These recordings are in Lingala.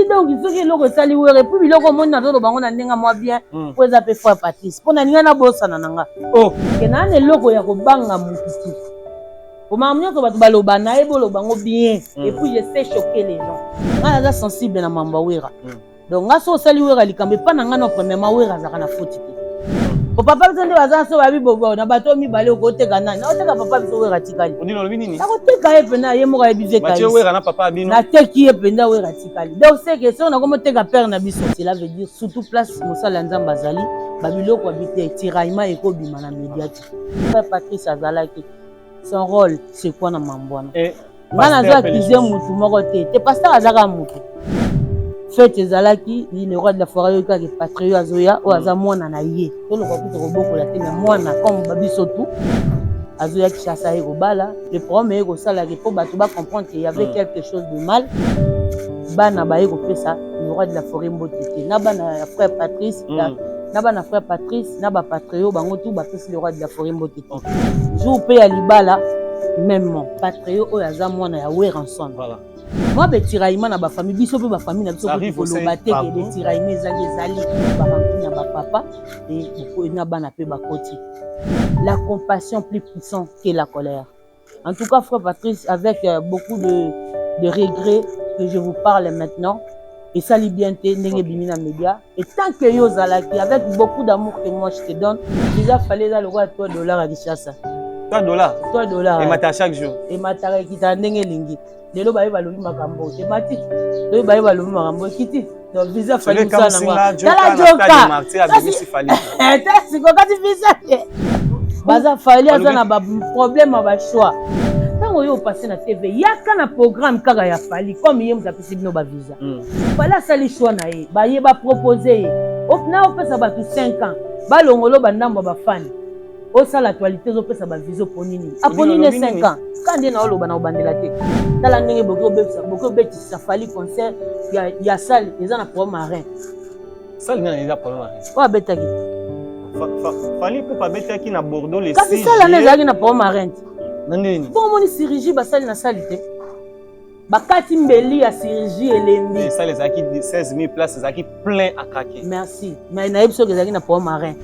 donc il faut que l'on resali were puis biloko moni na zolo bango na ndenga mwa bien po eza pe Frère Patrice pona ninga na bosana nanga ke na ne loko ya kobanga mututu pour m'amener que bato baloba na ebolo bango bien et puis je sais choquer les gens nga naza sensible na mamba wera donc nga so osali wera likambe pa na nga na premièrement wera azaka na faute te po papa biso nde baza so babi bobo na bato mibale okoteka nani naoteka papa biso wera tikali nakoteka ye mpenza ye moko ayebi nateki ye mpenza wera tikali donc c'est que so nakomoteka père na biso cela veut dire surtout place mosala nzambe azali babiloko abi te tiraillement ekobima na médiati Frère Patrice azalaki son rôle c'est quoi na mambwana ngana za accusé mutu moko te pasteur azaka mutu fête ezalaki le roi de la forêt yoka ke patrio azoya o aza mwana na ye to loka kuto kobokola te na mwana comme babiso tout azoya ki chassa ye kobala le problème est ko sala ke po bato ba comprendre qu'il y avait quelque chose de mal bana ba ye ko pesa le roi de la forêt mbotete na bana Frère Patrice na bana Frère Patrice na ba patrio bango tout ba pesa le roi de la forêt mbotete jour pe ya libala même patrio o aza mwana ya wer ensemble voilà moi be tiraillement na ba famille biso pe ba famille na biso ko koloba te ke be tiraillement ezali ba rancune ba papa et beaucoup na bana pe ba koti la compassion plus puissante que la colère en tout cas Frère Patrice avec beaucoup de regrets que je vous parle maintenant et ça bien ndenge bimi na média et tant que yo zalaki avec beaucoup d'amour que moi je te donne déjà fallait là le roi $3 à Kinshasa $3 et mata chaque jour et mata kita ndenge lingi lelo baye balobi makambo thématique lelo baye balobi makambo kiti donc visa fallait ça na ngwa tala joka c'est quoi quand tu fais ça baza fallait aza na ba problème ba choix tango yo passer na TV yaka na programme kaka ya fali comme yé mutapisi bino ba visa fallait sali choix na ye baye ba proposer na opesa ba 5 ans balongolo bandambo ba fan au ça l'actualité zo pesa ba viso ponini aponine 5 ans quand ndena oloba na obandela te tala ndenge boko beti safali concert ya salle eza na problème marin salle na eza problème marin wa betaki fali ko pa betaki na Bordeaux les 6 kasi salle na eza na problème marin ndeni bon moni chirurgie ba salle na salle te bakati mbeli ya chirurgie elembi et ça les aki 16000 places ezaki plein à craquer merci mais na yebso ezaki na problème marin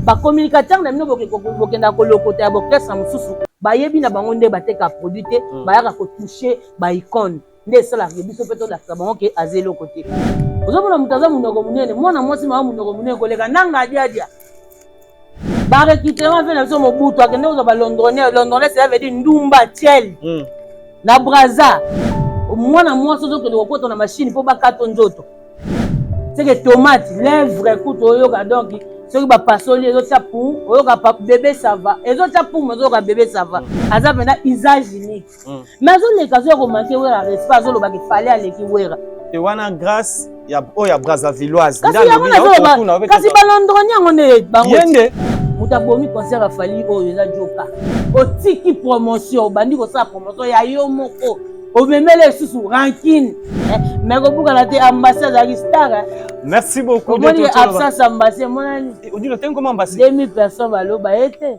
ba communicateur na mino bokenda kolokota ya bokesa mususu bayebi na bango nde bateka produit te bayaka ko toucher ba icône nde sala biso peto la bango ke azelo côté ozomona mutaza munoko munene mwana mwasi ma munoko munene koleka nanga dia ba recrutement fait na biso mobutu akende ozo ba londonais ça veut dire ndumba tiel na braza mwana mwasi ozokende kokota na machine po bakato nzoto c'est que tomate lèvre écoute oyoka donc soki bapasoli ezotia pour oyoka bébé ça va ezotia pour mozoyoka bébé ça va aza mpena usage unique mais azoleka azoya komanke wera respect azolobaki fale aleki wera te wana grâce ya oyo ya Brazzavilloise kasi balondroni yango nde bango moto abomi concert afali oyo eza joka otiki promotion obandi kosala promotion ya yo moko omemele lisusu rankine mais kobukana te ambassade azalaki star merci beaucoup omoni absence ambassade monani odilo te comment ambassade 2000 personnes baloba ete.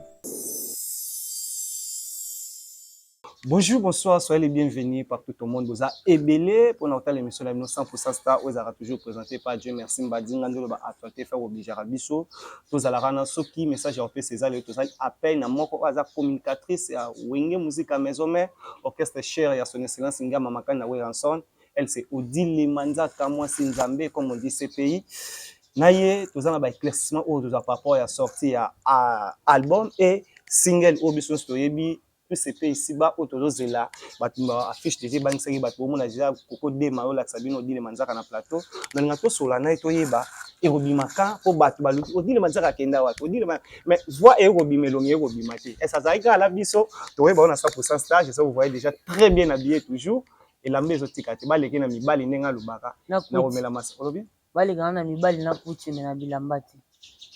Bonjour, bonsoir, soyez les bienvenus partout au monde. Vous avez ébélé pour notre émission 100% Star. Vous avez toujours présenté par Dieu. Merci Mbadi Ngandolo ba actualité faire obliger à biso. Tous à la rana soki message en fait César le tous à peine à moko aza communicatrice à Wenge musique à maison mais orchestre cher ya son excellence Nga Mamaka na Weranson. Elle c'est Odile Manzaka moi Sinzambe comme on dit ces pays. Naye tous à ba éclaircissement au tous à par rapport à sorti à album et single Obiso Stoyebi. C'est ici bas autour de là affiche déjà banque c'est bas pour mon déjà coco de maro la sabine odile manzaka na plateau dans ngato solana et toyeba et robimaka pour battre balu odile manzaka kenda wa odile mais voix et robimelongi et robimate et ça zaika la biso toyeba on a 100% stage ça vous voyez déjà très bien habillé toujours et la maison tikate ba leki na mibali nenga lubaka na romela masa olobi ba leki na mibali na puchi na bilambati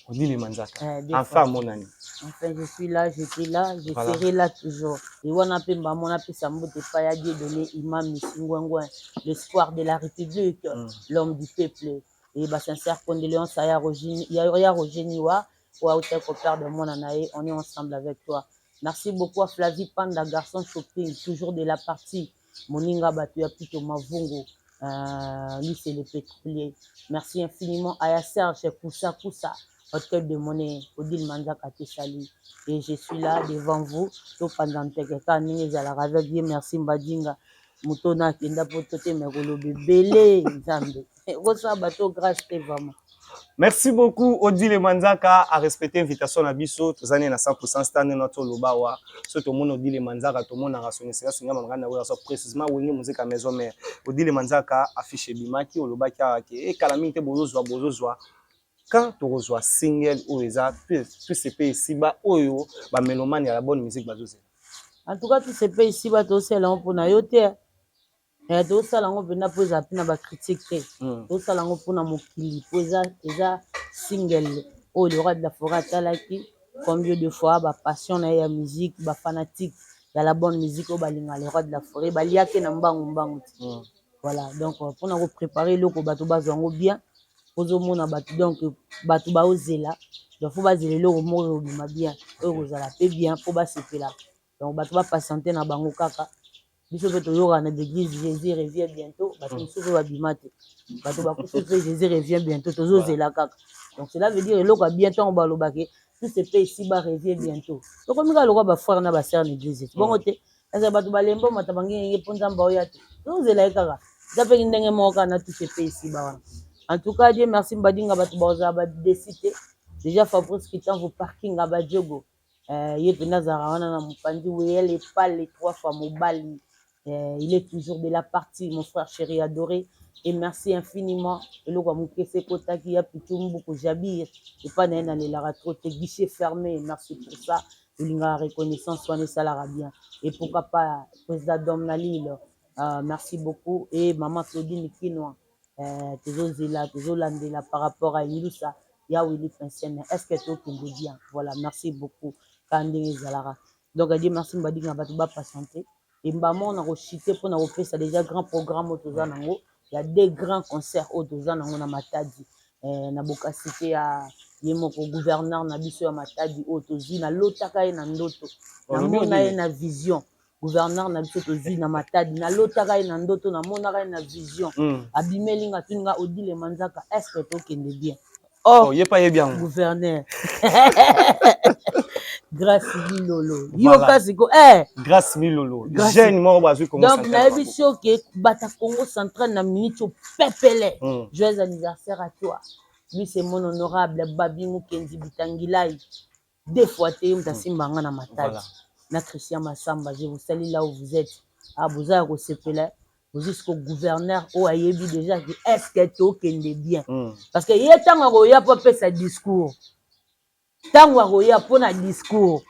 odile manzaka enfin mon ami. Enfin, je suis là, j'étais là, je serai là toujours. Et on a pu donner Imam Missingwangwa, l'espoir de la République, l'homme du peuple. Et bah, sincère condoléances à Roger Niwa, ou à Outek au père de mon anaï, on est ensemble avec toi. Merci beaucoup à Flavie Panda, garçon shopping, toujours de la partie. Moninga Batuya Pito Mavungo. Lui, c'est le pétrolier. Merci infiniment à Serge Koussa Koussa, hôtel de monnaie, Odile Manzaka Tessali. Et je suis là devant vous. Tout pendant que merci Mbadinga. Moutona Kenda Potote Megolo Bébélé. Zambe. Rosa Bateau, grâce vraiment. Merci beaucoup, Odile Manzaka, à respecter l'invitation à Bisso. Tous années à 100% stand notre lobawa. Surtout mon Odile Manzaka, tout le monde a rassuré. C'est là que nous avons précisément où nous musique à maison mère. Odile Manzaka affiché Bimaki, Olobaki et Calamité Bozozoa. Quand tu reçois single ou les autres, tous ces pays ici bas, oyo, bah mélomane y a la bonne musique bazosé. En tout cas, tous ces pays ici bas, tous ces là pour na yote. Et tout ça là on peut na poser apina ba critiquer. Tout ça là on peut na mokili poser déjà single. Oh le roi de la forêt talaki. Combien de fois ba passion na ya musique, ba fanatique, y a la bonne musique au balinga le roi de la forêt, ba liake na mbangu mbangu. Voilà, donc pour nous préparer le ko bato bazango bien. Ozomona bato donc bato ba ozela. Donc faut bazela le mo bima bien. Ozala pe bien pour ba sepela. Donc bato ba patienter na bango kaka. Biso pe toyoka na l'église Jésus revient bientôt. Bato mosusu ba bimate. Bato ba kususu Jésus revient bientôt. Tozozela kaka. Donc cela veut dire eloko bientôt on ba lobake. Tout ce pays ici ba revient bientôt. Donc comme ka lokwa ba frère na ba sœur na l'église. Bon côté, est-ce bato ba lembo matabangi ngi ponza mba oyate. Tozozela kaka. Zape ndenge moka na tout ce pays ici ba. En tout cas, Dieu merci Mbadinga bato baza ba décider. Déjà Fabrice qui t'envoie parking à Badjogo. Il est Nazarawana na Mupandi où elle est pas les 3 fois Mobali. Il est toujours de la partie, mon frère chéri adoré. Et merci infiniment. Et le Mukese Kota qui a Pitumbu Jabir. Et pas d'un année la ratrote guichet fermé. Merci pour ça. Il a reconnaissance, soigner ça la bien. Et pourquoi pas, président Domnali, merci beaucoup. Et maman Claudine Kinoa. Toujours là par rapport à Ilusa. Ya Willy Pensienne. Est-ce que tu es bien? Voilà, merci beaucoup. Donc, elle dit merci Mbadinga Batouba patienter. Et maman on a rechuté pour nous faire ça déjà grand programme au Tozanango. Il y a des grands concerts au Tozanango na Matadi. Na boka cité à yemoko gouverneur na biso ya Matadi au Tozi na lotaka na ndoto. Na mona na vision. Gouverneur na biso Tozi na Matadi na lotaka na ndoto na mona na vision. Abimelinga tuninga Odile Manzaka est-ce que tu kende bien? Oh, yé pas bien. Gouverneur. Grâce Milolo. Yoka siko Grâce Milolo. Jeune mort bazu Congo central. Donc na biso ke bata Congo central na minute pepele. Joyeux anniversaire à toi. Lui c'est mon honorable Babingu Kenzi Bitangilai. Deux fois te mtasimbanga na Matadi. Na Christian Massamba, je vous salue là où vous êtes. Ah vous avez resepela. Jusqu'au gouverneur au ayebi déjà que est-ce que tu okende bien parce que il est temps roya pour faire sa discours tango roya pour na discours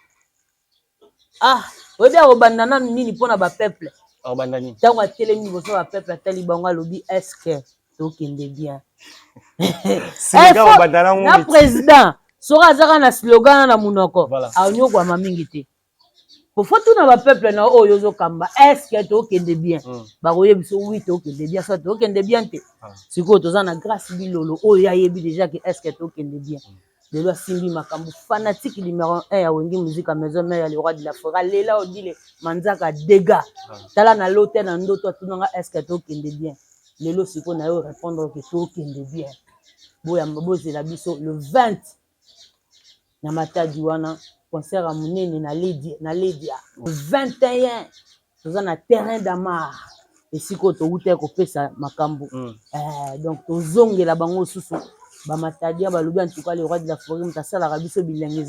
ah obi obandana nini pour na ba peuple obandani tango atelemi boso ba peuple tali bango lobi est-ce que tu okende bien na président sora zaka na slogan na munoko anyoko ma mingi te faut tout na peuple na oyo zo kamba est-ce que to kende bien ba roye biso oui to kende bien ça to kende bien te siko to za na grâce bilolo oyo ya yebi déjà que est-ce que to kende bien de loi simbi makambu fanatique numéro 1 ya wengi musique à maison mère ya le roi de la forêt lela odile Manzaka dégâts tala na l'hôtel na ndoto tunanga est-ce que to kende bien lelo siko na yo répondre que to kende bien boya mboze la biso le 20 na Matadi wana concert à Mounene na Ledia. 21, nous avons un terrain d'amar. Et si tu as fait makambo. Donc, tu as zongé la bango sous. Matadi, en tout cas, le roi de la forêt, tu as ça la rabisse bilingue.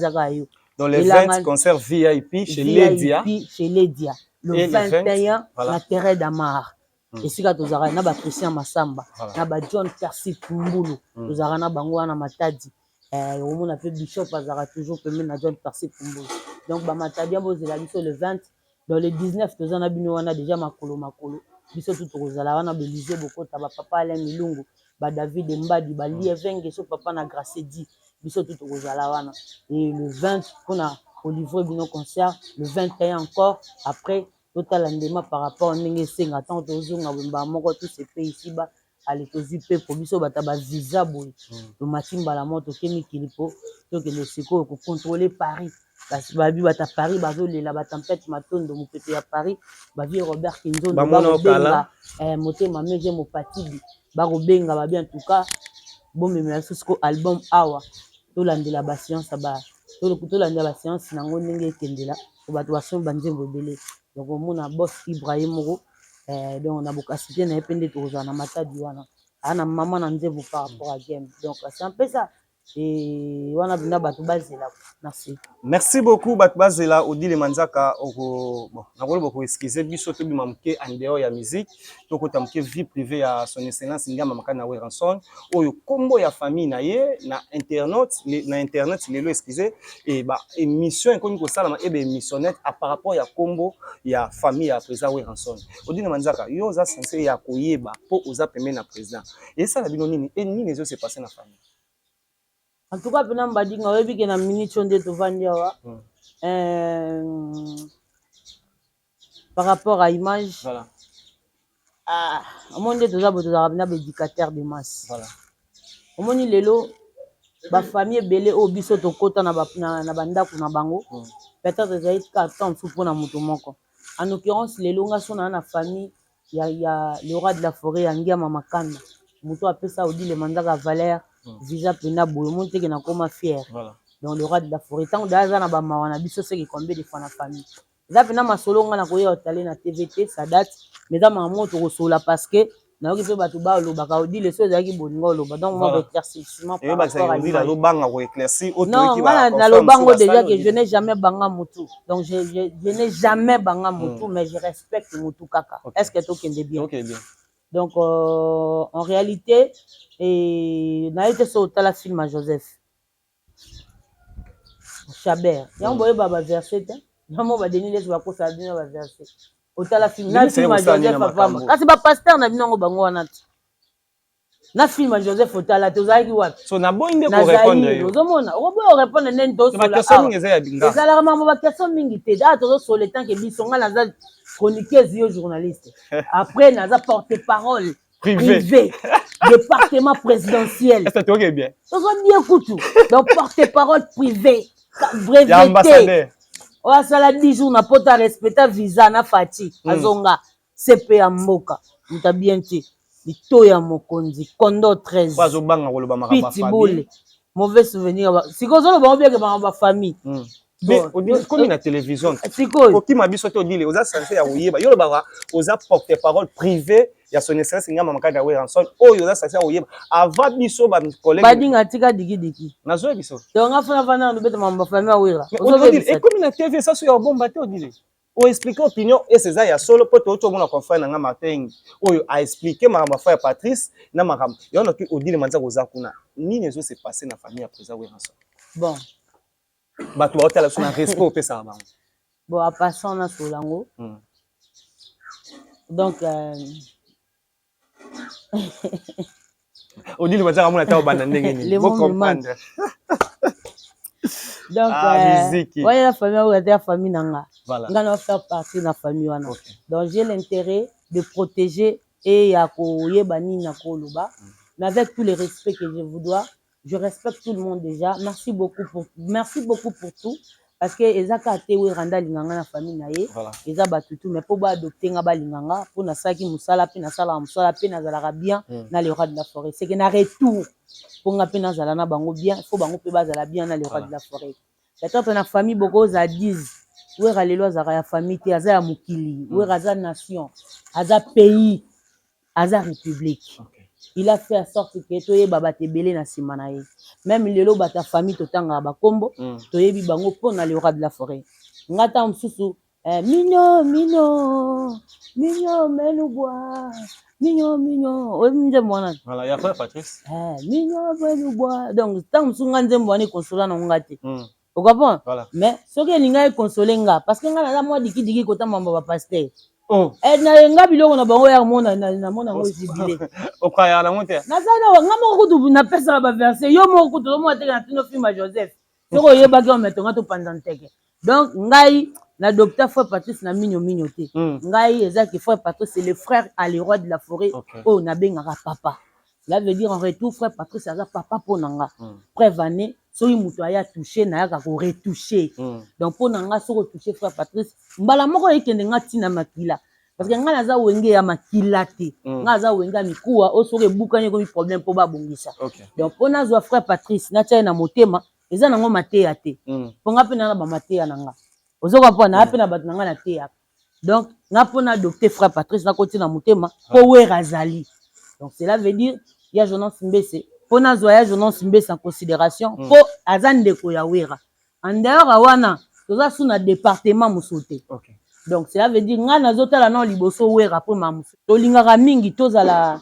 Dans les 20 concerts VIP chez Ledia. Chez Ledia. Le 21, na terrain d'amar. Et si tu as Christian Massamba, tu John Percy Kumbulu, tu as bango na Matadi. On a fait Bishop Azara toujours permis na John Percy Kumbo. Donc Matadi bozela biso le 20 dans le 19 tozana bino wana déjà makolo biso tout kozala wana Belize bokota ba papa Alain Milungu ba David Mbadi ba Lievenge so papa na Gracedi biso tout kozala wana et le 20 on a livrer bino concert le 21 encore après total endema par rapport ndenge senga tant tozonga bamba moko tous ces pays ici bas allez tozipe pour biso bataba visa boy le matimba la moto kemi kilipo donc le siko ko contrôler Paris parce babi bata Paris bazolela ba tempête matondo mopepe ya Paris bavi Robert Kinzondo babenga motema meje mopatidi bakobenga babi en tout cas bomemela susko album awa tolandela ba séance tolandela ba séance nango ndenge ekendela po bato baso banzembo ebele donc omona boss Ibrahim Moro donc na bokasité na ye mpe nde tokozala na matadi wana ana mama na nzembo par rapport à game donc c'est un peu ça. Et on a bien battu bazela. Merci. Merci beaucoup Batbazela Odile Manzaka bon nakolo beaucoup excuser biso to bimamke en dehors ya musique to ko tamke vie privée ya son excellence ngama makana we ranson oyo kombo ya famille na ye na internet lelo excuser et ba émission ekoni ko sala e be émissionnette à par rapport ya kombo ya famille ya président we ranson Odile Manzaka yo za censé ya koyeba po oza pembe na président et ça la bino nini et nini zo se passer na famille. En tout cas, pendant que je suis venu à minute par rapport à l'image, voilà. Au monde de tous éducateur de masse. Voilà. Au monde de la famille belé au biso to kota na banda kuna bango. Peut-être que j'ai carton sous pour na mutomoko. En l'occurrence, les longas sont dans la famille. Il y a le roi de la forêt, Angia Mamakanda. Muto appelle ça Odile Manzaka Valère. Visa pena boyo monte que na koma fier. Voilà. Donc le roi de la forêt tant d'aza na ba mawana biso c'est que combien de fois na famille. Za pena masolo nga na koya otale na TVT ça date mais za maman to kosola parce que na oki pe batu ba lo baka Odile so za ki boninga lo ba donc moi éclaircissement par rapport à Odile lo banga ko éclairci auto qui va na lo bango déjà que je n'ai jamais banga mutu. Donc je n'ai jamais banga mutu mais je respecte mutu kaka. Est-ce que to kende bien? OK bien. Donc, en réalité, n'a été sur la film à Joseph Chabert. Il y a un baba verset. Il y a un donné les voix pour ça donner un verset. Au la film, na film à Joseph papa. Quand c'est pas pasteur na bino bango wana. Na film à Joseph Otala tozaki wapi? So na boinde ko répondre. Ozomona, obo répondre nendo sur la. Ba question mingi eza ya binga. Ça la maman ba question mingi te. Da tozo sur le temps que biso nga na za chroniqueuse yo journaliste. Après naza porte-parole privé. Département présidentiel. Est-ce que tu es bien? Tozo bien kutu. Donc porte-parole privé. Breveté. Oya sala 10 jours na pota respecta visa na fati. Azonga CP Mboka. Muta bien te. Litoya mokonzi kondo 13 bazo banga koloba makamba famille mauvais souvenir sikozo lo bango bien que ba famille mais odile comme na télévision sikoyo ki mabiso te odile oza censé ya oyeba yo lo baka oza porte-parole privé ya son excellence ngama makaka we ranson oyo oza censé ya oyeba avant biso ba collègue badinga tika diki nazo biso donc afana fana no beta mamba famille awira odile et comme na TV ça so ya bomba te odile o expliquer opinion et c'est ça ya solo poto to mona confrère nga matin oyo a expliquer ma frère Patrice na makam yo no ki Odile Manzaka oza kuna nini zo se passer na famille après ça we ranson bon ba tu hôtel sur un respect au pesa ba bon à passant na solango donc Odile Manzaka mona ta bana ndenge ni vous comprendre. Donc, voyez la famille ou la famille nanga. Voilà. On va faire partie de la famille wana. Okay. Donc j'ai l'intérêt de protéger et ya ko yebani na ko loba. Mais avec tous les respects que je vous dois, je respecte tout le monde déjà. Merci beaucoup pour tout. Parce que ezaka te we randa linganga na famille na ye. Eza batutu mais pour ba adopter nga ba linganga pour na saki musala pe na sala musala pe na zalaka bien na le roi de la forêt. C'est que na retour pour nga pe na zala na bango bien, faut bango pe ba zala bien na le roi de la forêt. Peut-être na famille boko za 10 we ralelo azaka ya famille te aza ya mukili, we raza nation, aza pays, aza république. Il a fait en sorte que toye baba tebele na sima na ye. Même lelo bata famille totanga ba kombo, toye bi bango pona le roi de la forêt. Ngata msusu mignon menu bois. Mignon. Oui, m'je mwana. Voilà, il y a frère Patrice. Mignon menu bois. Donc tant msunga nze mbwani consola na ngati. Vous comprenez? Voilà. Mais ce que linga consoler nga parce que nga na moi diki kota mamba ba pasteur. Oh. Na nga biloko na bango ya mona na mona ngo jibile. Okaya na monte. Na sana nga moko kutu na pesa ba verser yo moko kutu mo te na tino film Joseph. Soko yeba ki on metonga to pandanteke. Donc ngai na docteur frère Patrice na mignon te. Ngai ezaki frère Patrice c'est le frère à le roi de la forêt. Oh na bengaka papa. Cela veut dire en retour frère Patrice aza papa pour nanga. Frère Vané soki mutu aya touché na yaka ko retoucher donc pour nga soko toucher frère Patrice mbala moko ekende nga tina makila parce que nga naza wenge ya makila te nga za wenga mikuwa o soki bukanye ko mi problème po ba bongisa donc pour nazwa frère Patrice na tia na motema eza nango mateya te po nga pe na ba mateya nanga ozoka po na pe na bat nanga na teya donc nga pona docteur frère Patrice na koti na motema po wera zali donc cela veut dire ya Jonas Mbese po nazwa ya Jonas Mbese en considération po azande ko ya wera en dehors wana toza suna département musote donc cela veut dire nga nazotala na liboso wera po mamuso tolingaka mingi tozala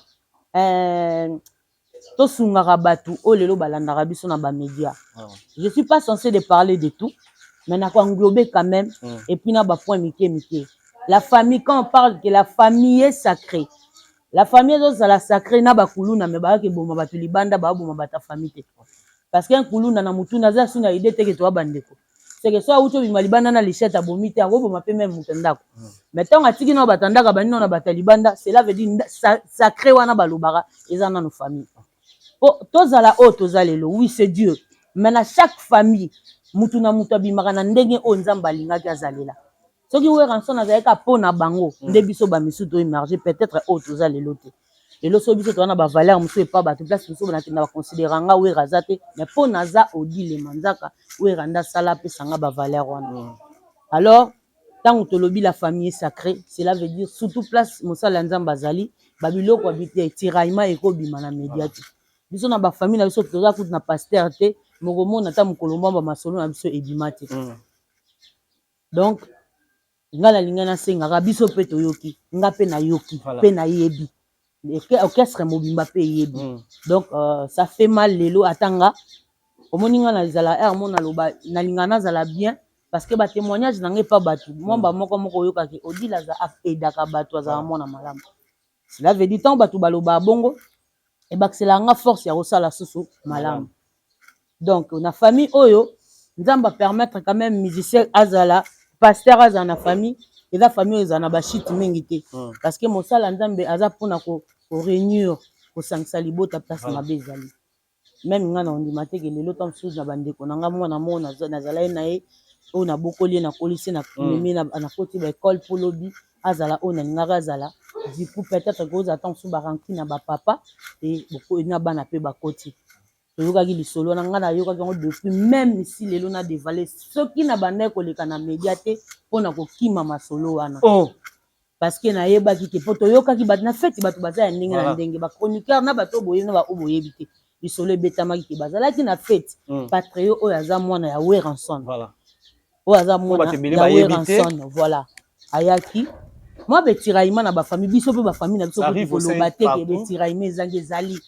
tosungaka batu o lelo balandaka biso na ba média je suis pas censé de parler de tout mais na ko englober quand même et puis na ba point mike. La famille, quand on parle que la famille est sacrée, la famille est la sacrée, na ba kuluna me ba ke boma batu libanda ba boma bata famille. Parce qu'un kuluna na mutu na za suna idée te que toi bandeko. C'est que soit uto bima libanda na lichette a bomite a boma pe même mutandako. Mais tant atiki na batandaka ba no na bata libanda, cela veut dire sacré wana balobara ezana nos familles. Oh, tozala o tozalelo, oui c'est Dieu. Mais na chaque famille, mutu na mutu bimaka na ndenge o nzamba lingaki azalela. Ce qui est rançon avec un pont à bango, des bisous bas misou doit émerger peut-être autre aux allées l'autre. Et le sobiso tu en as valeur, monsieur pas battu place monsieur on a considéré nga ou razate, mais pont naza odi les manzaka ou randa sala pe sanga ba valeur wana. Alors tant que lobby la famille sacrée, cela veut dire surtout place mosala nzamba zali, babilo ko habiter tiraillement et ko bimana médiatique. Biso na ba famille na biso toza ku na pasteur te, mogomo na ta mukolomba ba masolo na biso ebimati. Donc ngala lingana senga biso pe toyoki nga pe na yoki pe na yebi orchestre mobimba pe yebi donc ça fait mal lelo atanga omoninga na zala er mona loba na lingana zala bien parce que ba témoignage nanga pas batu mwamba moko yoka ki odila za edaka batu za mona malamu cela veut dire tant batu baloba bongo et baxela nga force ya osala susu malamu donc na famille oyo nzamba permettre quand même musicien azala pasteur aza na famille et la famille ezana ba shit mingi te parce que mosala nzambe aza pona ko réunir ko sangisa libota place na bezali même nga na ondima te ke lelo tam sous na bandeko na nga mwana mona na zala na ye o na bokoli na kolisi na mimi na koti ba école polobi azala o na ngara azala du coup peut-être que aux attentes sous ba ranki na ba papa et beaucoup na bana pe ba koti yoka ki solo na nga na yoka ki depuis même si lelo na dévalé ce qui na bande ko leka na médiaté pona ko kima masolo wana parce que na yeba ki ke poto yoka ki bat na fête batu baza ndenge na ndenge ba chroniqueur na bato boye na ba oboyebité lisolo betama ki bazala ki na fête patrio o yaza mwana ya Weranson voilà o yaza mwana ya Weranson voilà ayaki moi betiraima na ba famille biso pe ba famille na biso ko loba te ke betiraima ezangi ezali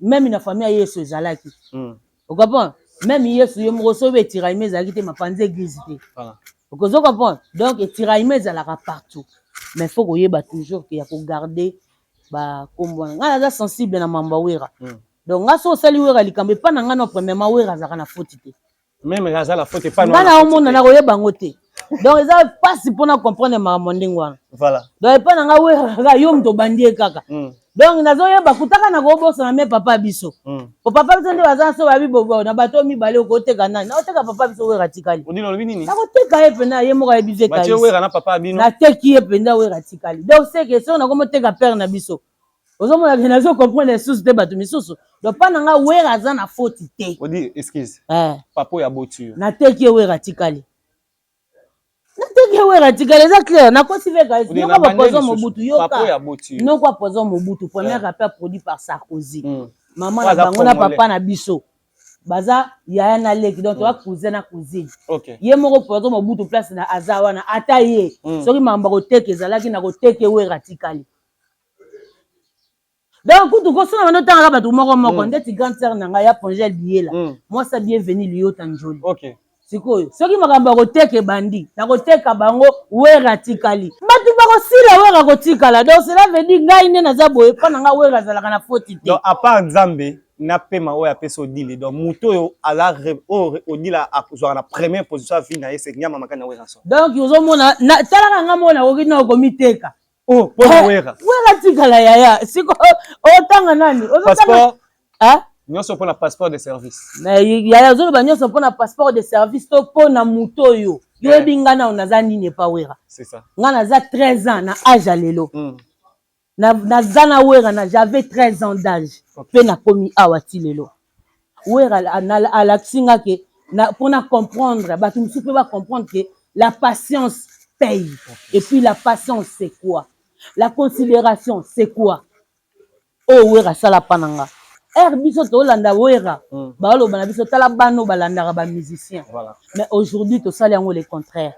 même na famille à Yesu ezalaki vous comprenez même Yesu yo mroso be tiraime ezalaki te mapanze église te vous comprenez donc tiraime ezalaka partout mais faut que yeba toujours que ya ko garder ba kombo nga na sensible na mamba wera donc nga so sali wera likambe pa na nga no premièrement wera zaka na faute te même raza la faute pas non na omona na ko yeba ngote donc eza pas si pona comprendre ma mondingwana voilà donc pa na nga wera yo mto bandie kaka donc nazoyeba kutaka na kobosa na me papa biso po papa biso nde baza so babi bobo na bato mibale okoteka nani na oteka papa biso wera tikali ondino lobi nini na koteka ye pena ye moko ya bizeka Mathieu wera na papa bino na teki ye penda wera tikali donc c'est que so na komoteka père na biso ozomona ke nazo comprendre les sources de bato misusu donc pa na nga wera za na faute te odi excuse papa ya botu na teki ye wera tikali wera tikali eza clair na kosi veka noko ba poison mobutu yoka noko poison mobutu premier rappeur produit par Sarkozy maman na bango na papa na biso baza yaya na leki donc wa cousin na cousine ye moko poison mobutu place na azawana ata ye soki mamba ko teke ezalaki na ko teke wera tikali donc kutu ko sona ndo tanga ba tu moko ndeti grande sœur na nga ya Pongel Biela moi ça bienvenue liota njoli sikoyo soki makambo koteka bandi na koteka bango wera tikali batu bakosila wera kotikala donc cela veut dire ngai ne naza boye pa na nga wera zalaka na faute te donc à part Nzambe na pema oya peso dile donc muto yo ala odila azwa na première position à vie na c'est nyama makana wera so donc ozomona talaka nga mona okina komiteka pona wera tikala yaya siko otanga nani passeport Nous sommes pour le passeport de service. Mais il y a des gens qui ont un passeport de service pour na muto yo. Yo bingana on azani ne pas wera. C'est ça. Ngana za 13 ans na âge à lelo. Na zana wera na j'avais 13 ans d'âge. Pe na komi awati lelo. Wera à la singa que pour na comprendre, ba tu peux pas comprendre que la patience paye. Et puis la patience c'est quoi? La considération c'est quoi? Oh wera sala pananga. Biso to landa wera ba lo bana biso tala bano balanda ba musicien. Mais aujourd'hui to sala yango le contraire.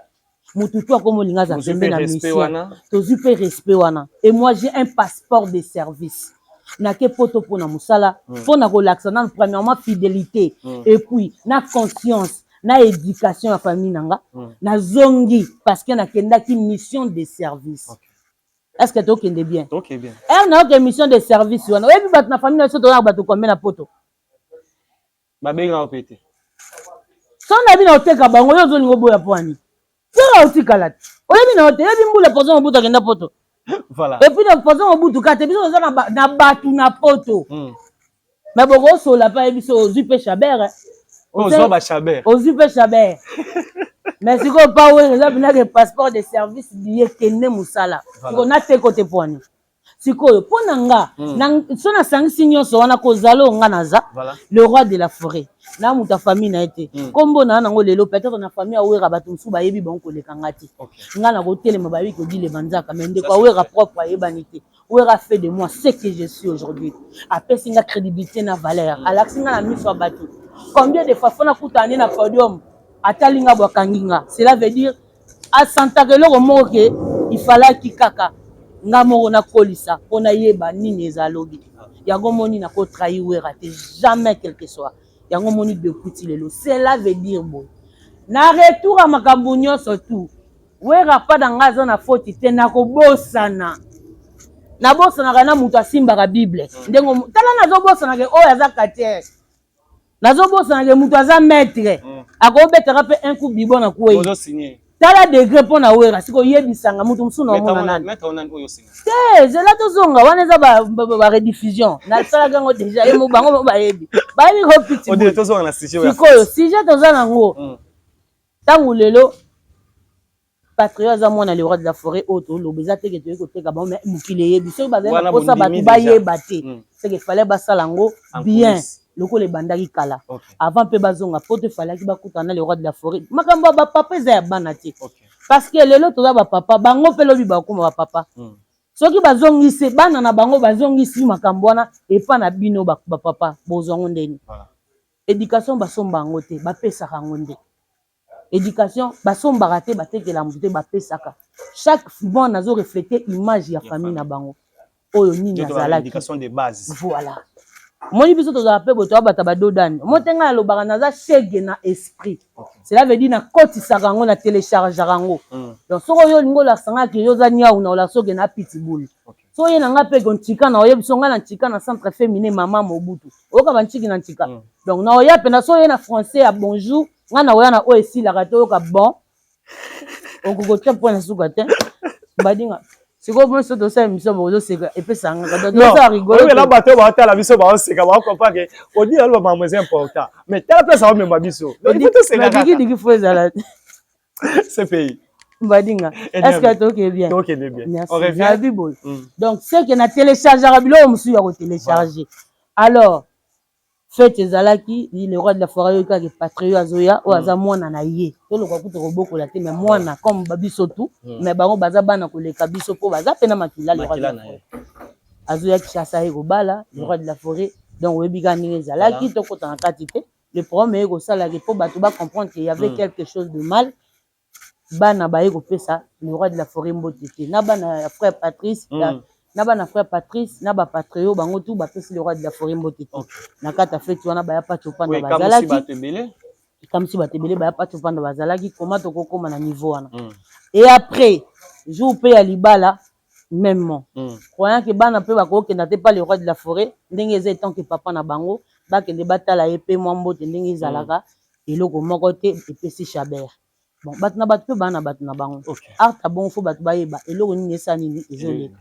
Mutu to comme linga za zembe na mission. To zupe respect wana. Et moi j'ai un passeport de service. Na ke poto pona musala, pona relaxer na premièrement fidélité et puis na conscience, na éducation à famille nanga, na zongi parce que na kenda ki mission de service. Est-ce que tu es bien? Ok, bien. Elle n'a aucune mission de service. Et puis, ma famille, elle a combien de poteaux? Ma belle a pété. Si on a vu dans le thé, on a vu dans le poignet. Si on a vu dans le thé, on a vu dans le thé, on a vu dans le thé, on a vu dans voilà. Et puis, on a vu dans le thé, on a vu dans le poteau. Mais bon, on a pas vu dans le thé, Chabert. On a vu Chabert. On a vu Chabert. Mais si on pas ouais, des passeports de service liés kende musala. Si on a tes côtés poignet. Si ko ponanga so na sangi nyonso wana kozalo nga naza le roi de la forêt. Na muta famille na été. Kombo na nango lelo peut-être na famille awera batu musu ba yebi bon ko le kangati. Nga na ko telema ba wi ko di le banzaka mais ndeko awera propre ayebanité. Ouera fait de moi ce que je suis aujourd'hui. Après singa crédibilité na valeur. Alaxinga na miso batu. Combien de fois fona kutane na podium atalinga bokanginga. Cela veut dire à Santa Geloro moke il fallait ki kaka nga moko na kolisa pona yeba nini ezalobi. Yango moni na ko trahi wera te jamais quelque soit. Yango moni de kuti lelo. Cela veut dire bon. Na retour à makambo nyonso tout. Wera pa danga za na faute te na ko bosana. Na bosana kana mutu asimba ka Bible. Ndengo tala na zo bosana ke oya za katier. Nazo bosana ke mutu aza maître. Ako betera pe un coup bibo na ko Ozo signer. Tala degré pona wera siko yebisanga mutu musu na mona nani. Mettre on oyo signer. Te, je la to zonga wana za ba rediffusion. Na sala gango déjà e mo bango ba yebi. Ba yebi ko petit. On dit to zonga na sujet. Siko sujet to za nango. Tangu lelo patriote za mona le roi de la forêt auto lobeza te ke to ko teka ba mais mukile yebi. So ba za ko sa ba ba yeba te. C'est que fallait ba salango bien. Loko le bandaki kala avant pe bazonga poto falaki bakutana le roi de la forêt makambo ba papa za banati parce que lelo to ba papa bango pe lobi bakoma ba papa soki bazongise bana na bango bazongisi makambo wana epa na bino ba papa bozongo ndeni éducation basomba ngo te bapesaka ngo nde éducation basomba te batekela mutu te bapesaka chaque bon nazo refléter image ya famille na bango oyo nini azalaki éducation de base voilà. Moni biso to za pe boto abata ba dodani motenga alobaka naza chege na esprit cela veut dire na koti sakango na télécharge rango donc soko yo lingo la sanga ke yo za nya una la soge na pitbull so ye nanga pe gontika na oyebi songa na ntika na centre féminin mama Mobutu oka banchiki na ntika donc na oya pe na so ye na français ya bonjour nga na oya na oesi la rato ka bon okoko tya point na suka te badinga. C'est comme ça, tout ça, mission, bon, c'est que, et puis ça, ça rigole. Oui, là, bateau, bah, t'as la mission, bah, c'est comme, on comprend que, on dit, alors, bah, c'est important. Mais t'as la ça va même mission. C'est pays. Badinga. Est-ce que tu es bien? Ok, bien. Merci. On revient. Donc, c'est qu'on a téléchargé, on a téléchargé. Alors, faites ezalaki le roi de la forêt qui est patriote azoya ou aza mwana na ye to lo kwakuta roboko la te mais mwana comme babiso tout mais bango baza bana ko leka biso po baza pena makila le roi de la forêt azoya ki chassa ko bala le roi de la forêt donc webika ni ezalaki to kota na kati te le problème est ko sala ke po bato ba comprendre qu'il y avait quelque chose de mal bana ba ko pesa le roi de la forêt mbotete na bana frère Patrice Naba na frère Patrice, naba patrio, bango tout bapesi le roi de la forêt mbotete. Na kata fête wana ba ya pa chopanda bazalaki. Comme si batebele ba ya pa chopanda bazalaki, comment to kokoma na niveau wana. Et après, jour pe ya libala même. Croyant que bana pe ba ko kenda te pas le roi de la forêt, ndenge eza tant que papa na bango, ba kende batala epé mo mbote ndenge ezalaka, eloko moko te epesi Chabert. Bon, bat na bat pe bana bat na bango. Arta bon fo bat ba yeba, eloko nini esa nini ezoleka.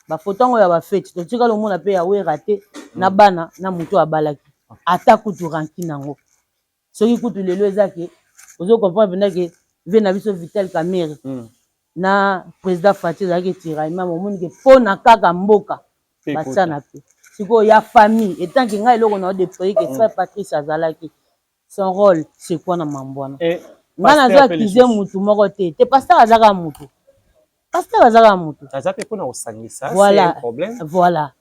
Ba fotongo ya ba fête to tika lo mona pe ya we raté na bana na muto abalaki ata kutu ranki nango soki kutu lelo ezake ozo comprendre pena ke ve na biso Vital Kamerhe na président Faty ezalaki tiraillement omoni ke mpona kaka mboka batia na pe sikoyo ya famille etant ke ngai eloko na odéploye ke frère Patrice azalaki son rôle c'est quoi na mambwana nga nazo akize mutu moko te pasteur azaka mutu pasteur azaka mutu voilà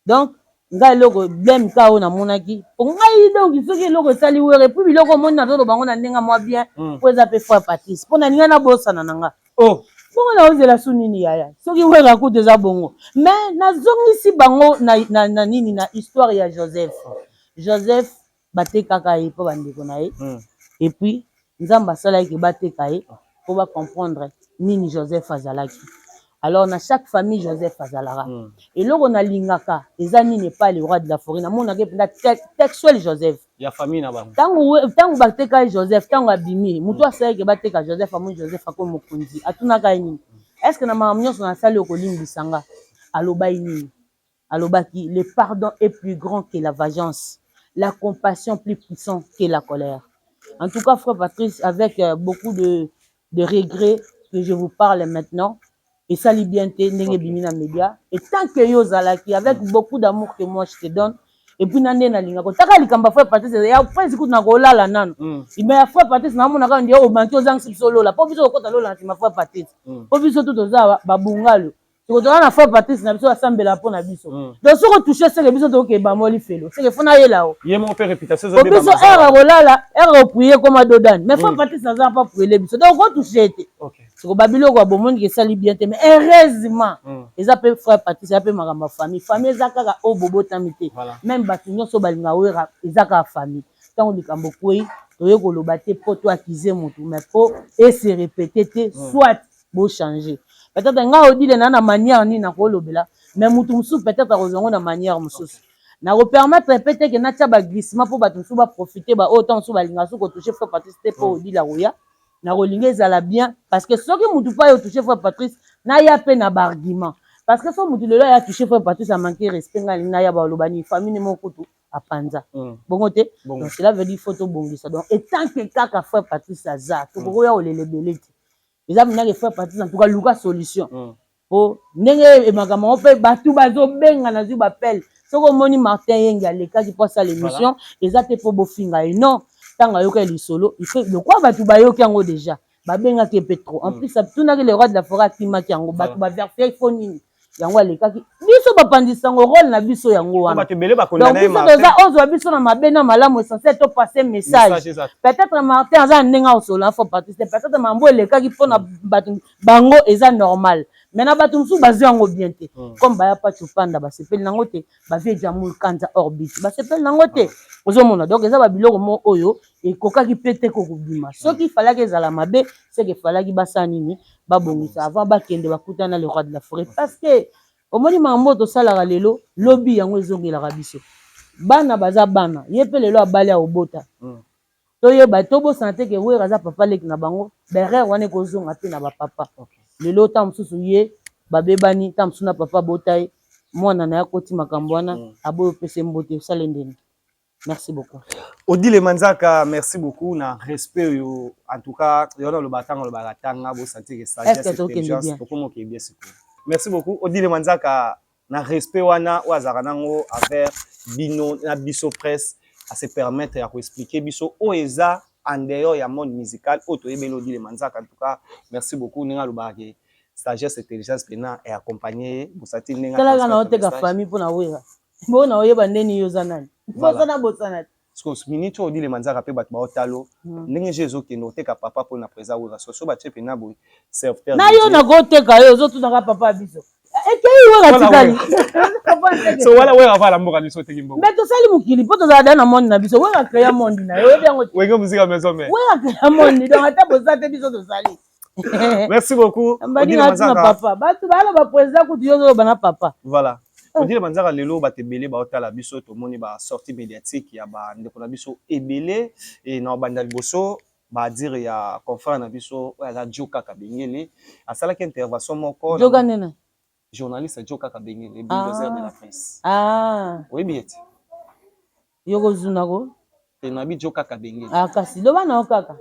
donc ngai eloko blème ka oyo namonaki po ngai donc soki eloko esali were puis biloko omoni nazoloba bango na ndenge mwa bien po eza mpe frère Patrice mpo na ninga nabosana na nga bongo naozela su nini yaya soki were akutu eza bongo mais nazongisi bango na nini na histoire ya Joseph batekaka ye mpo bandeko na ye et puis nzambe asalaki bateka ye mpo bacomprendre nini Joseph azalaki alors na chaque famille Joseph azalaka eloko nalingaka eza nini pas le roi de la forêt namonaka mpena textuel Joseph ya famille na bango ntango bateka ye Joseph ntango abimi motu asalaki bateka Joseph amoni Joseph akomi mokonzi atunaka ye nini est ce que na makambo nyonso nasali okolimbisa nga alobai nini alobaki le pardon est plus grand que la vengeance la compassion plus puissante que la colère. En tout cas, frère Patrice, avec beaucoup de regrets que je vous parle maintenant, et ça libienté, n'engue média, et tant que yo zalaki, avec beaucoup d'amour que moi je te donne, et puis nande na linga ko taka likamba frère Patrice ya frère zikutu na kola la nano mais frère Patrice na mona ka ndio o banki ozang solo la po biso ko ta lola ma frère Patrice po biso tout oza babungalo to na frère Patrice na biso asambela po na biso donc so ko toucher c'est que biso to ke ba moli felo c'est que fona yela o ye mon père réputation zo be biso era kolala era prier comme dodan mais frère Patrice na za pas prier biso donc ko toucher te c'est que babilo ko bomoni ke sali bien te mais heureusement eza pe frère Patrice ya pe makamba famille ezaka o bobo tamite même batu nyonso balinga wera ezaka famille tant likambo kwei toye koloba te po to akize mutu mais po et se répéter te soit bo changer peut-être nga odile na manière ni na kolobela mais mutu musu peut-être kozongo na manière mususu na ko permettre peut-être que na tia ba glissement po batu musu ba profiter ba autant musu balinga su ko toucher frère Patrice te po odila roya na kolinga ezala bien parce que soki mutu pa yo toucher frère Patrice na ya pe na ba argument parce que so mutu lelo ya toucher frère Patrice a manqué respect nga na ya ba lobani famille ni mokutu a panza bongo te donc cela veut dire photo bongisa donc etant que kaka frère Patrice aza to ko ya olele beleti eza mina ke frère Patrice en tout cas luka solution po ndenge e makama pe batu bazo benga na zu ba appel soko moni Martin Yengi alekaki pour ça l'émission eza te po bofinga et non tanga yoka lisolo il fait de quoi batu bayoki yango déjà babenga ke petro en plus tunaki le roi de la forêt kimaki yango batu ba vérifier fonini yango alekaki biso bapandisango rôle na biso yango wana donc biso toza ozwa biso na mabe na malamu essentiel to passer message peut-être Martin aza ndenga osola fo Patrice peut-être mambo elekaki mpona batu bango eza normal maintenant batu musu bazwi yango bien te comme baya pa chupanda basepeli nango te bavie jamul kanza orbite basepeli nango te ozomona donc eza babiloko mo oyo ekokaki pe te kokobima soki ifalaki ezala mabe seke ifalaki basala nini babongisa avant bakende bakutana le roi de la forêt parce que omoni makambo tosalaka lelo lobi yango ezongelaka biso bana baza bana ye mpe lelo abali aobota toyeba tobosana te ke wera aza papa leki na bango berere wana ekozonga mpe na bapapa lelo ta mosusu ye babebani ta mosusu na papa bota ye mwana na ye akoti makambo wana aboyi opesa mbote osala ndeni. Merci beaucoup. Odile Manzaka, merci beaucoup. Na respect yo, en tout cas, yo na le batang le baratanga, vous sentez que ça est intelligence, beaucoup mo qui bien sûr. Merci beaucoup. Odile Manzaka, na respect wana wazaranango avec bino na biso presse à se permettre à expliquer biso oeza en dehors ya monde musical auto ebelo Odile Manzaka. En tout cas, merci beaucoup. Ninga le barake sagesse intelligence pena et accompagner vous sentez ninga. Tala na oteka famille pour na wera. Bo na oyeba ndeni yo zanani. Bosana bosana. Parce que minute Odile Manzaka pe bat ba otalo ndenge jezo ke noteka papa pour na présent ou so ba chepe na boy serviteur. Na yo na go teka yo zo tunaka papa biso. Ekei wera tikali. So wala wera vala mboka biso teki mboka. Mais to sali mukili poto za dana monde na biso wera créer monde na yo bien ngo. Wenge musique maison mais. Wera créer monde donc ata bosate biso to sali. Merci beaucoup. Odile Manzaka papa. Batu bala ba président ku yo bana papa. Voilà. Odile Manzaka lelo ba tebele ba otala biso to moni ba sortie médiatique ya ba ndeko na biso ebele et na banda liboso ba dire ya confrère na biso ya Joka Kabengele asala ki intervention moko Joka nena journaliste Joka Kabengele bulldozer de la presse oui bien Yokozuna ko. Nabi Joka Kabengeli. Ah kasi loba na okaka.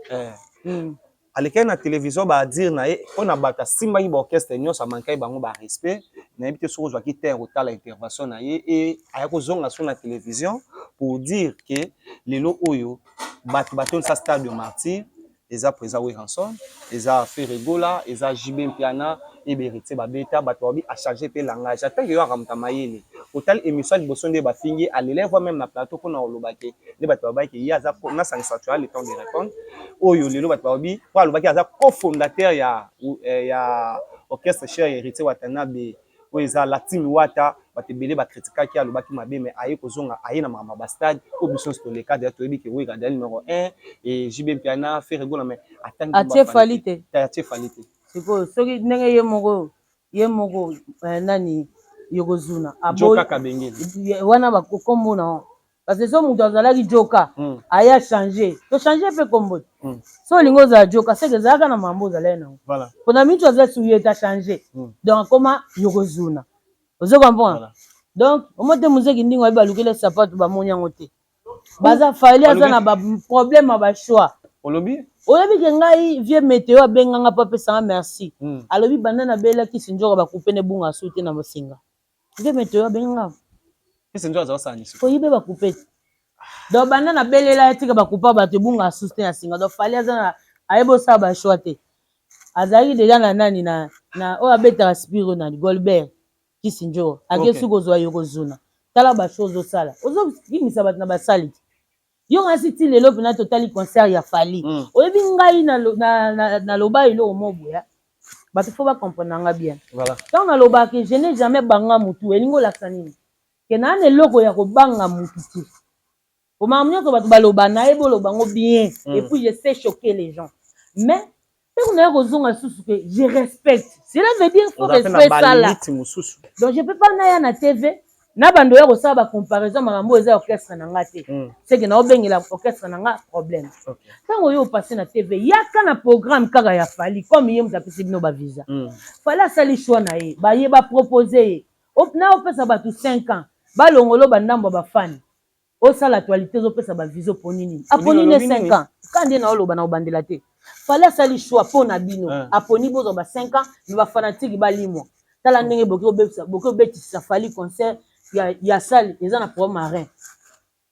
Alekei na télévision ba dire na ye on a bata simba ki ba orchestre nyonso mankai bango ba respect na yebite soko zwa ki terre otala intervention na ye et aya ko zonga sur la télévision pour dire que lelo oyo baton sa stade de martyr eza présent we ranson eza Ferregola eza JB Piana et Berité babeta bato bi a charger pe langage attend que yo akamta mayele total émission liboso nde ba fingi à l'élève même na plateau pour na olobake ne bato ba ki ya za na sang sexuel le temps de répondre oyo lelo bato bi pour olobake aza cofondateur ya orchestre cher Héritier Watanabe oyo eza Latimi Wata batebele ba critique ki alobaki mabe mais aye kozonga aye na mama ba stade obiso sto le cadre to ebi ke oui cadre numéro 1 et JB Piana fait rigoler mais attendre atie falite atie falite siko soki ndenge ye moko nani Yokozuna Joka Kabengeli wana bakombo na parce que so mutu azalaki Joka aya changer to changer pe kombo so lingo za Joka c'est que zaka na mambo zala na voilà pona mitu azala suye ta changer donc comment Yokozuna ozo comprendre donc omote muzeki ndingo ba lukele sapato ba monyango te baza fali aza na ba problème ba choix olobi ke ngai vieux météo abenganga pa pesanga merci alobi banda na bela kisi njoko bakupe ne bunga sute na mosinga vieux météo abenganga kisi njoko za sani ko yibe bakupe donc banda na belela tika bakupa bato bunga sute na singa donc fali aza na ayebo sa ba choix te azali déjà na nani na o abeta Spiro na Goldberg kisi njoko akesu kozwa Yokozuna tala ba chose osala ozo kimisa bato na basali yo ngasi ti lelo pena totali concert ya Fali oyebi ngai na loba ilo moboya bato fo ba comprendre nga bien voilà tant na loba que je n'ai jamais banga mutu elingo la sanini ke na ne loko ya ko banga mutu ti o mamnyo to bato baloba na ebolo bango bien et puis je sais choquer les gens mais on a raison sous que je respecte cela veut dire faut respecter ça là donc je peux pas na na TV na bando ya kosala ba comparaison makambo eza orchestre na nga te c'est que na obengela orchestre na nga problème tango yo passer na TV yaka na programme kaka ya Fali comme yé mutapisi bino ba visa Fali asali choix na ye ba ye ba proposer na opesa ba tout 5 ans ba longolo ba ndambo ba fan o sala actualité zo pesa ba visa ponini aponi ne 5 ans kandi na oloba na obandela te Fali asali choix pona bino aponi bozo ba 5 ans ni ba fanatique ba limo tala ndenge boko betisa Fali concert ya salle eza na problème marin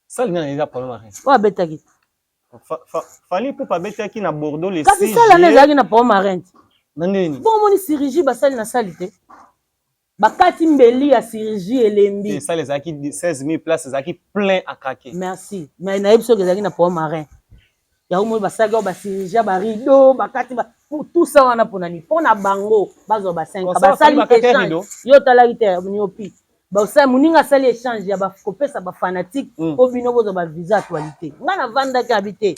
salle na eza problème marin wa betaki Fali pour pas betaki na Bordeaux les 6 kasi salle na ezaki na problème marin nani bon moni chirurgie ba salle na salle te bakati mbeli ya chirurgie elembi salle ezaki 16000 places ezaki plein à craquer merci mais na yebso ezaki na problème marin ya umo ba salle ba chirurgie ba rideau bakati ba tout ça wana ponani pona bango bazo ba 5 ba salle échange yo tala ite nyopi ba osa muninga sali échange ya ba kopesa ba fanatique o bino bozo ba visa actualité ngana vanda ka habité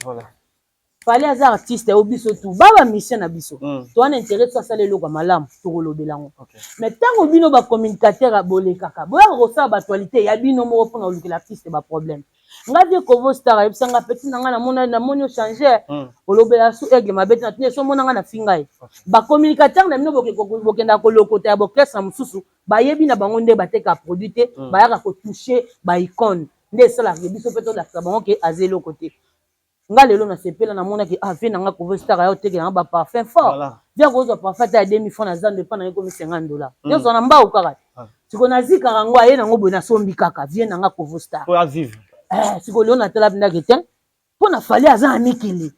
Fali aza artiste o biso tout baba mission na biso to an intérêt ça sale loko malamu to kolobelango mais tango bino ba communicateur a bolé kaka boya ko sa ba actualité ya bino mo pona olukela artiste ba problème nga vie Kovo Star e bisanga petit nanga na moni changer olobela su aigle mabeti na tine so mona nga na finga e ba communicateur na bino bokenda ko lokota ya bokesa mususu ba yebi na bango nde bateka produit te ba yaka ko toucher ba icône nde sala biso peto la bango ke azelo côté nga lelo na sepela na mona ke ave nanga Kovo Star ya oteke na ba parfum fort bien ko zo parfum ta 2000 francs na zande pa na ko $50 yo zo na mbao kaka siko nazika rango aye nango boy na sombi kaka vie nanga Kovo Star pour vivre siko leo na tala bina kete pona Fali aza amikili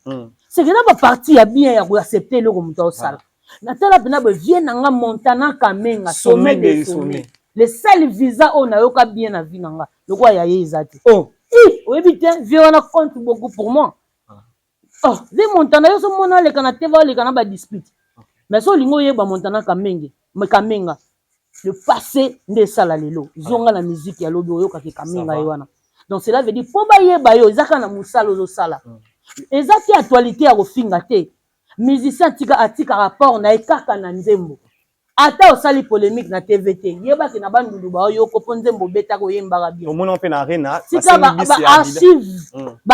c'est que na ba parti ya bien ya ko accepter le ko muto sala na tala bina be vie nanga Montana Kamenga sommet des sommets le seul visa on a yoka bien na vie nanga le quoi ya yezati oui bien vie on a compte beaucoup pour moi vie Montana yo so mona le kana teva le kana ba dispute mais so lingo yeba Montana Kamenga le passé nde sala lelo zonga la musique ya lobi oyoka ke Kamenga ywana donc cela veut dire po ba yeba yo ezaka na musalo zo sala ezaki actualité ya kofinga te musicien atika rapport na ekaka na nzembo ata osali polémique na TVT yeba ke na bandulu ba yo ko nzembo beta ko yemba bien au monde on na arena sika ba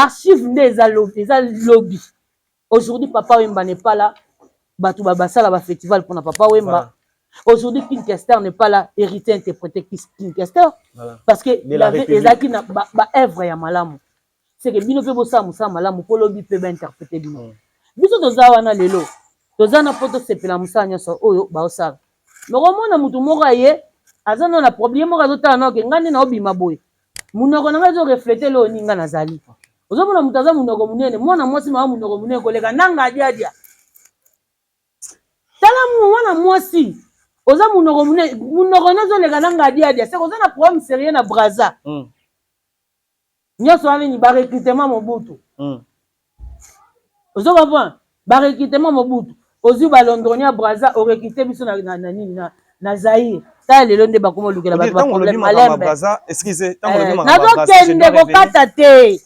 archive nde eza lobby aujourd'hui Papa Wemba n'est pas là batu ba basala ba festival pour na Papa Wemba Aujourd'hui, King Kester n'est pas là, hérité, interprété King Kester. Voilà. Parce que il avait Ezaki na œuvre ya malamu. C'est que bino pe bossa musa malamu pour lobi pe ba interpréter bino. Biso toza wana lelo. Toza na poto sepela musa nyoso oyo ba osala. Normalement mutu moko aye azana na problème moko azotala na ke ngani na obima boye. Munoko na ngazo refléter lo ninga nazali. Ozomona mutu aza munoko munene, mwana mwasi ma munoko munene koleka nanga adia. Tala mwana mwasi oza munoko munene, munoko nazo leka nanga adia. C'est oza na problème sérieux na Braza. Nyoso wana ni ba recrutement Mobutu. Ozo ba recrutement Mobutu. Ozu ba Londronia Braza o recruter biso na Zaire. Ta lelo nde bakoma lukela ba problème malembe. Braza, excusez, tant que Braza. Kende ko kata te.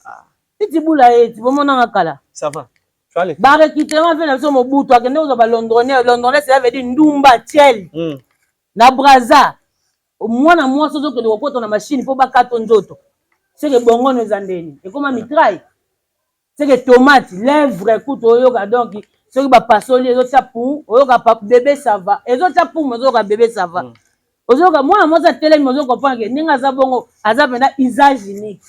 Titi bula eti bomona ngakala. Ça va. Tu vas aller. Ba recrutement fait na biso Mobutu akende ozo ba Londronia, Londronia ça veut dire ndumba tiel. Na Braza. Mwana mwasi ozo kende ko na machine po ba kato nzoto. C'est que bongo nous andeni. Et comme mitraille. C'est que tomate, lèvre, écoute, oyoga donc, c'est que ba pasoli, les autres chapou, oyoga bébé ça va. Les autres chapou, mais oyoga bébé ça va. Oyoga moi ça télé, mais oyoga comprendre que ninga za bongo, azab na usage unique.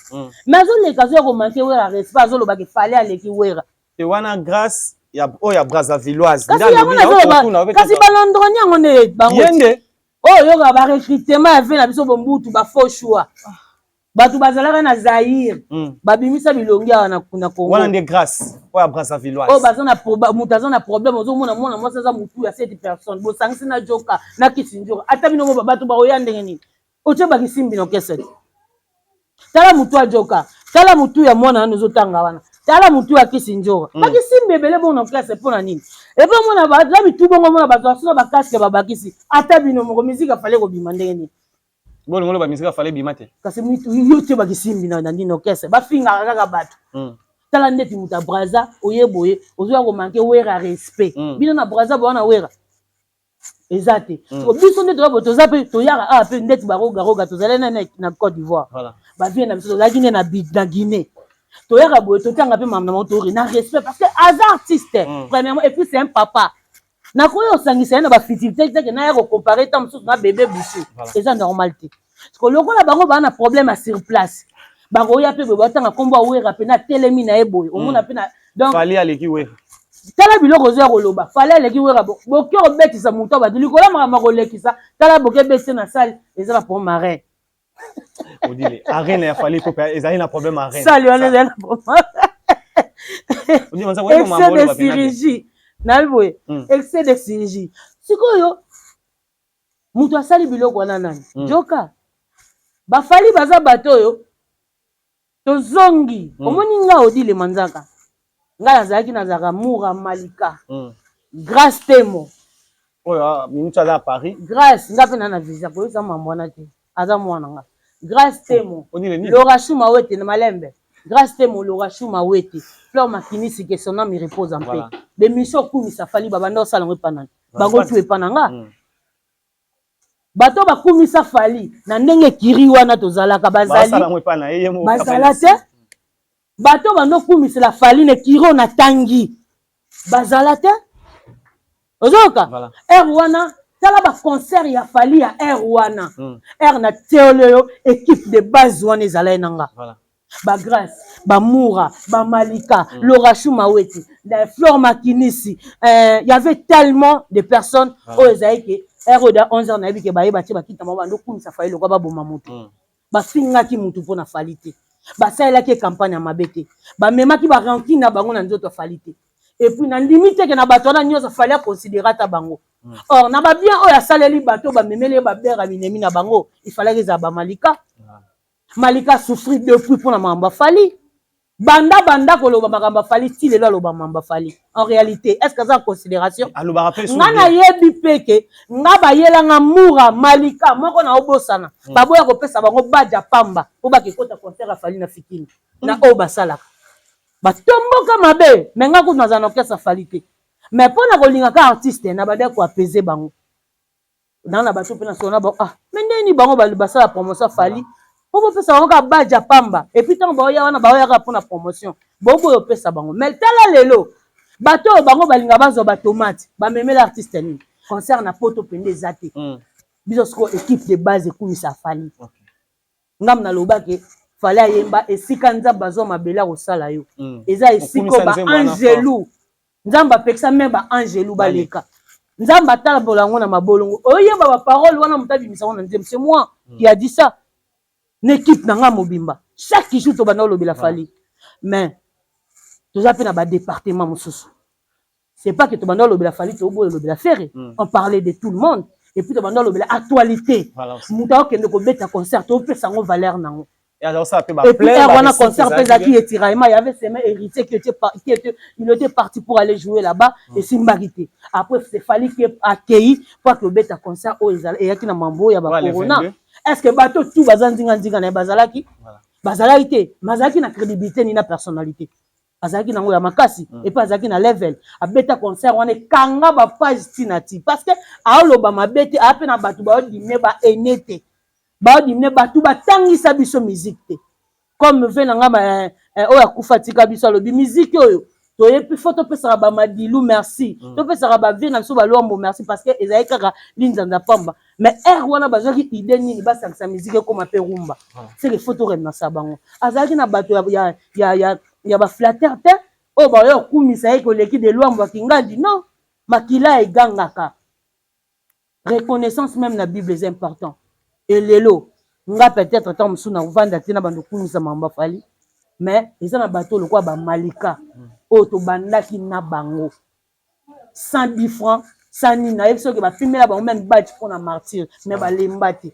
Mais on les cas oyoga manquer wera respect, oyoga ba que fallait aller qui wera. Et wana grâce, ya Brazzavilloise. Kasi balondronia on est bango. Oyoga ba recrutement avec la biso bombutu ba faux choix. Batu bazalaka na Zaire babimisa bilongia na Congo wana nde grâce oya Brazzavilloise bazana mutu na problème ozomona mwana mwasi aza mutu ya 7 personnes bosangisi na joka na kisinjura ata bino batu baoya ndenge nini otie bakisimbi no kesete tala mutu ya joka tala mutu ya mwana nozotanga wana tala mutu ya kisinjura bakisimbi ebele bona classe pona nini ebe mona ba bitu bongo mona bato asuna bakaske babakisi ata bino moko mizika fale ko bima ndenge nini bon ngolo ba misika fallait bimate kasi mitu yote bakisimbi na ndino kese bafinga kaka bato tala ndeti muta Braza oyeboye ozoya ko manquer wera respect bino na Braza bona wera ezate ko biso ndeti ba toza pe toyaka pe ndeti baroga tozale na Côte d'Ivoire voilà ba vient na biso la Guinée na Guinée toyaka boye totanga pe mamna motori na respect parce que as artiste premièrement et puis c'est un papa na koyo sangisa na ba fitilité que na ya ko comparer tant mususu na bébé bouchu eza normalité parce que lokola bango ba na problème à sur place bango ya pe botanga kombo wera pe na telemi na eboye omona pe na donc fallait aller ki wera tala biloko zo ya koloba fallait aller ki wera boke obetisa muto ba dilikola mama kolekisa tala boke bese na salle eza pour marin on dit les arènes ya fallait ko eza na problème arène salle on est là on dit on ça ouais maman ba chirurgie nalboye excès de synergie sikoyo mutu asali biloko wana nani joka bafali baza bato oyo tozongi omoni nga odile manzaka nga nazalaki nazalaka mura malika grâce temo oyo minutu aza à Paris grâce nga mpe na visa koyosa mambo wana te aza mwana nga grâce temo lorachuma wete na malembe grâce temo lorachuma wete fleur makinisi que son âme repose en paix de mission kumisa fali babanda osala ngo epanana bango tu epananga bato bakumisa fali na ndenge kiri wana tozalaka bazali bazala te bato bando kumisa la fali ne kiro na tangi bazala te ozoka wana tala ba concert ya fali ya wana na teoleo équipe de base wana ezala nanga ba grâce ba moura ba malika lorachuma weti la fleur makinisi il y avait tellement de personnes au ezaïke de 11h na bike ba yeba ti ba kita mabando kumisa fali lokwa ba boma mutu ba finga ki mutu pona fali te ba saela ki campagne ya mabete ba mema ki ba ranki na bango na nzoto fali te et puis na limite que na bato na nyoza fali considérer ta bango or na ba bien o ya saleli bato ba memele ba bera minemi na bango il fallait que za ba malika malika souffrir depuis pour na mamba fali banda koloba makamba fali ti lelo aloba mamba fali en réalité est-ce que ça en considération ngana yebi peke ngaba yelanga mura malika moko na obosana baboya kopesa bango baja pamba po bakekota concert ya fali na fikini na oba salaka batomboka mabe menga ko nazana okesa fali te mais pona kolinga ka artiste na bade ko apaiser bango na bato pe na sona ba mais neni bango basala promotion fali Bobo pesa bango baja pamba et puis tant baoya wana baoya pour la promotion bobo pesa bango mais tala lelo bato bango balinga bazo ba tomate ba meme l'artiste ni concert na poto pende zate biso siko équipe de base ekumisa fali ngam na lobake fali ayemba esika nzambe azwa mabele akosala yo eza esiko ba angelu nzambe apekisa me ba angelu baleka nzambe atala bolango na mabolongo oyeba ba parole wana mutabi misango na nzembe c'est moi qui a dit ça l'équipe nanga mobimba chaque jour to bana lobela fali mais toza pe na ba département mosusu c'est pas que to bana lobela fali to bo lobela faire on parlait de tout le monde et puis to bana lobela actualité muta okende ko beta concert to pesa ngo valeur nango et alors ça peut ba et puis un concert pesa qui etiraima il y avait ses mains héritiers qui était parti pour aller jouer là-bas et Simbarité après c'est fallait que accueilli pour que beta concert au et yaki na mambo ya ba corona. Est-ce que bateau tout bazandinga na bazalaki bazalaki mazaki na crédibilité ni na personnalité bazalaki nango ya makasi et pas bazalaki na level abeta concert wana kanga ba page tinati parce que aoloba mabete ape na batu ba dimne ba enete ba dimne batu batangisa biso musique te comme venanga oya kufatika biso lobi musique oyo toyebi photo pesa ba madilu merci to pesa ba vie na biso ba lombo merci parce que ezali kaka linzanda pamba mais wana bazaki idée nini ba sa musique comme pe rumba c'est les photos rem na sabango azaki na bato ya ba flatteur te o ba yo kumisa eko leki de lombo kingadi non makila egangaka reconnaissance même la Bible est important et lelo nga peut-être tant msuna vanda tina bando kumisa mamba fali mais ils na bato le quoi ba malika o to bandaki na bango 110 francs 100 nina et ce que ba filmer là ba même badge pour na martyr mais ba lembati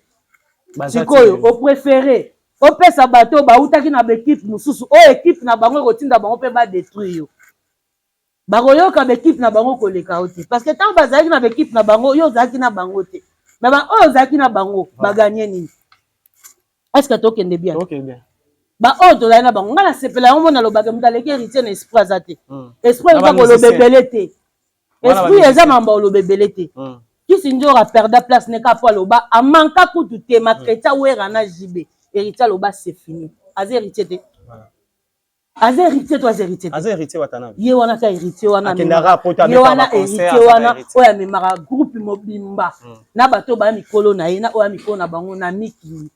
sikoyo au préféré au pesa bato ba utaki na équipe mususu o équipe na bango ko tinda bango pe ba détruire yo ba koyoka ba équipe na bango ko leka oti parce que tant bazaki na équipe na bango yo zaki na bango te mais ba o zaki na bango ba gagner nini est-ce que tokende bien bien ba oto la na bango ngala sepela ngo na lobaka mutaleki héritier na esprit azate esprit eza ko lobebele te esprit eza mamba lobebele te kisi njora perda place ne ka po loba amanka kutu te ma chrétien wera na jibe héritier loba c'est fini az héritier te az héritier toi héritier az héritier watana ye wana ka héritier wana akendara poto ye wana héritier wana oya memara groupe mobimba na bato ba mikolo na ye na oya mikolo na bango na miki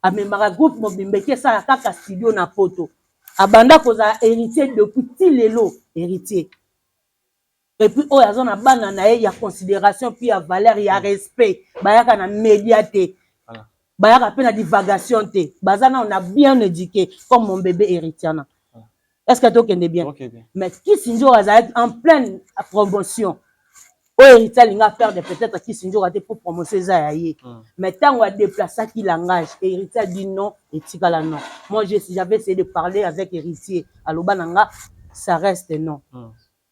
amemaka groupe mobimba qui ça kaka studio na poto abanda koza héritier depuis ti lelo héritier et puis oya zona bana na ye ya considération puis ya valeur ya respect bayaka na médiaté bayaka pe na divagation te bazana on a bien éduqué comme mon bébé héritier na est-ce que tokende bien mais qui sinjo azali en pleine promotion o héritier linga faire de peut-être qui sinjo raté pour promouvoir ça yaye mais tant on déplacer qui langage héritier dit non et tikala non moi j'avais essayé de parler avec héritier aloba nanga ça reste non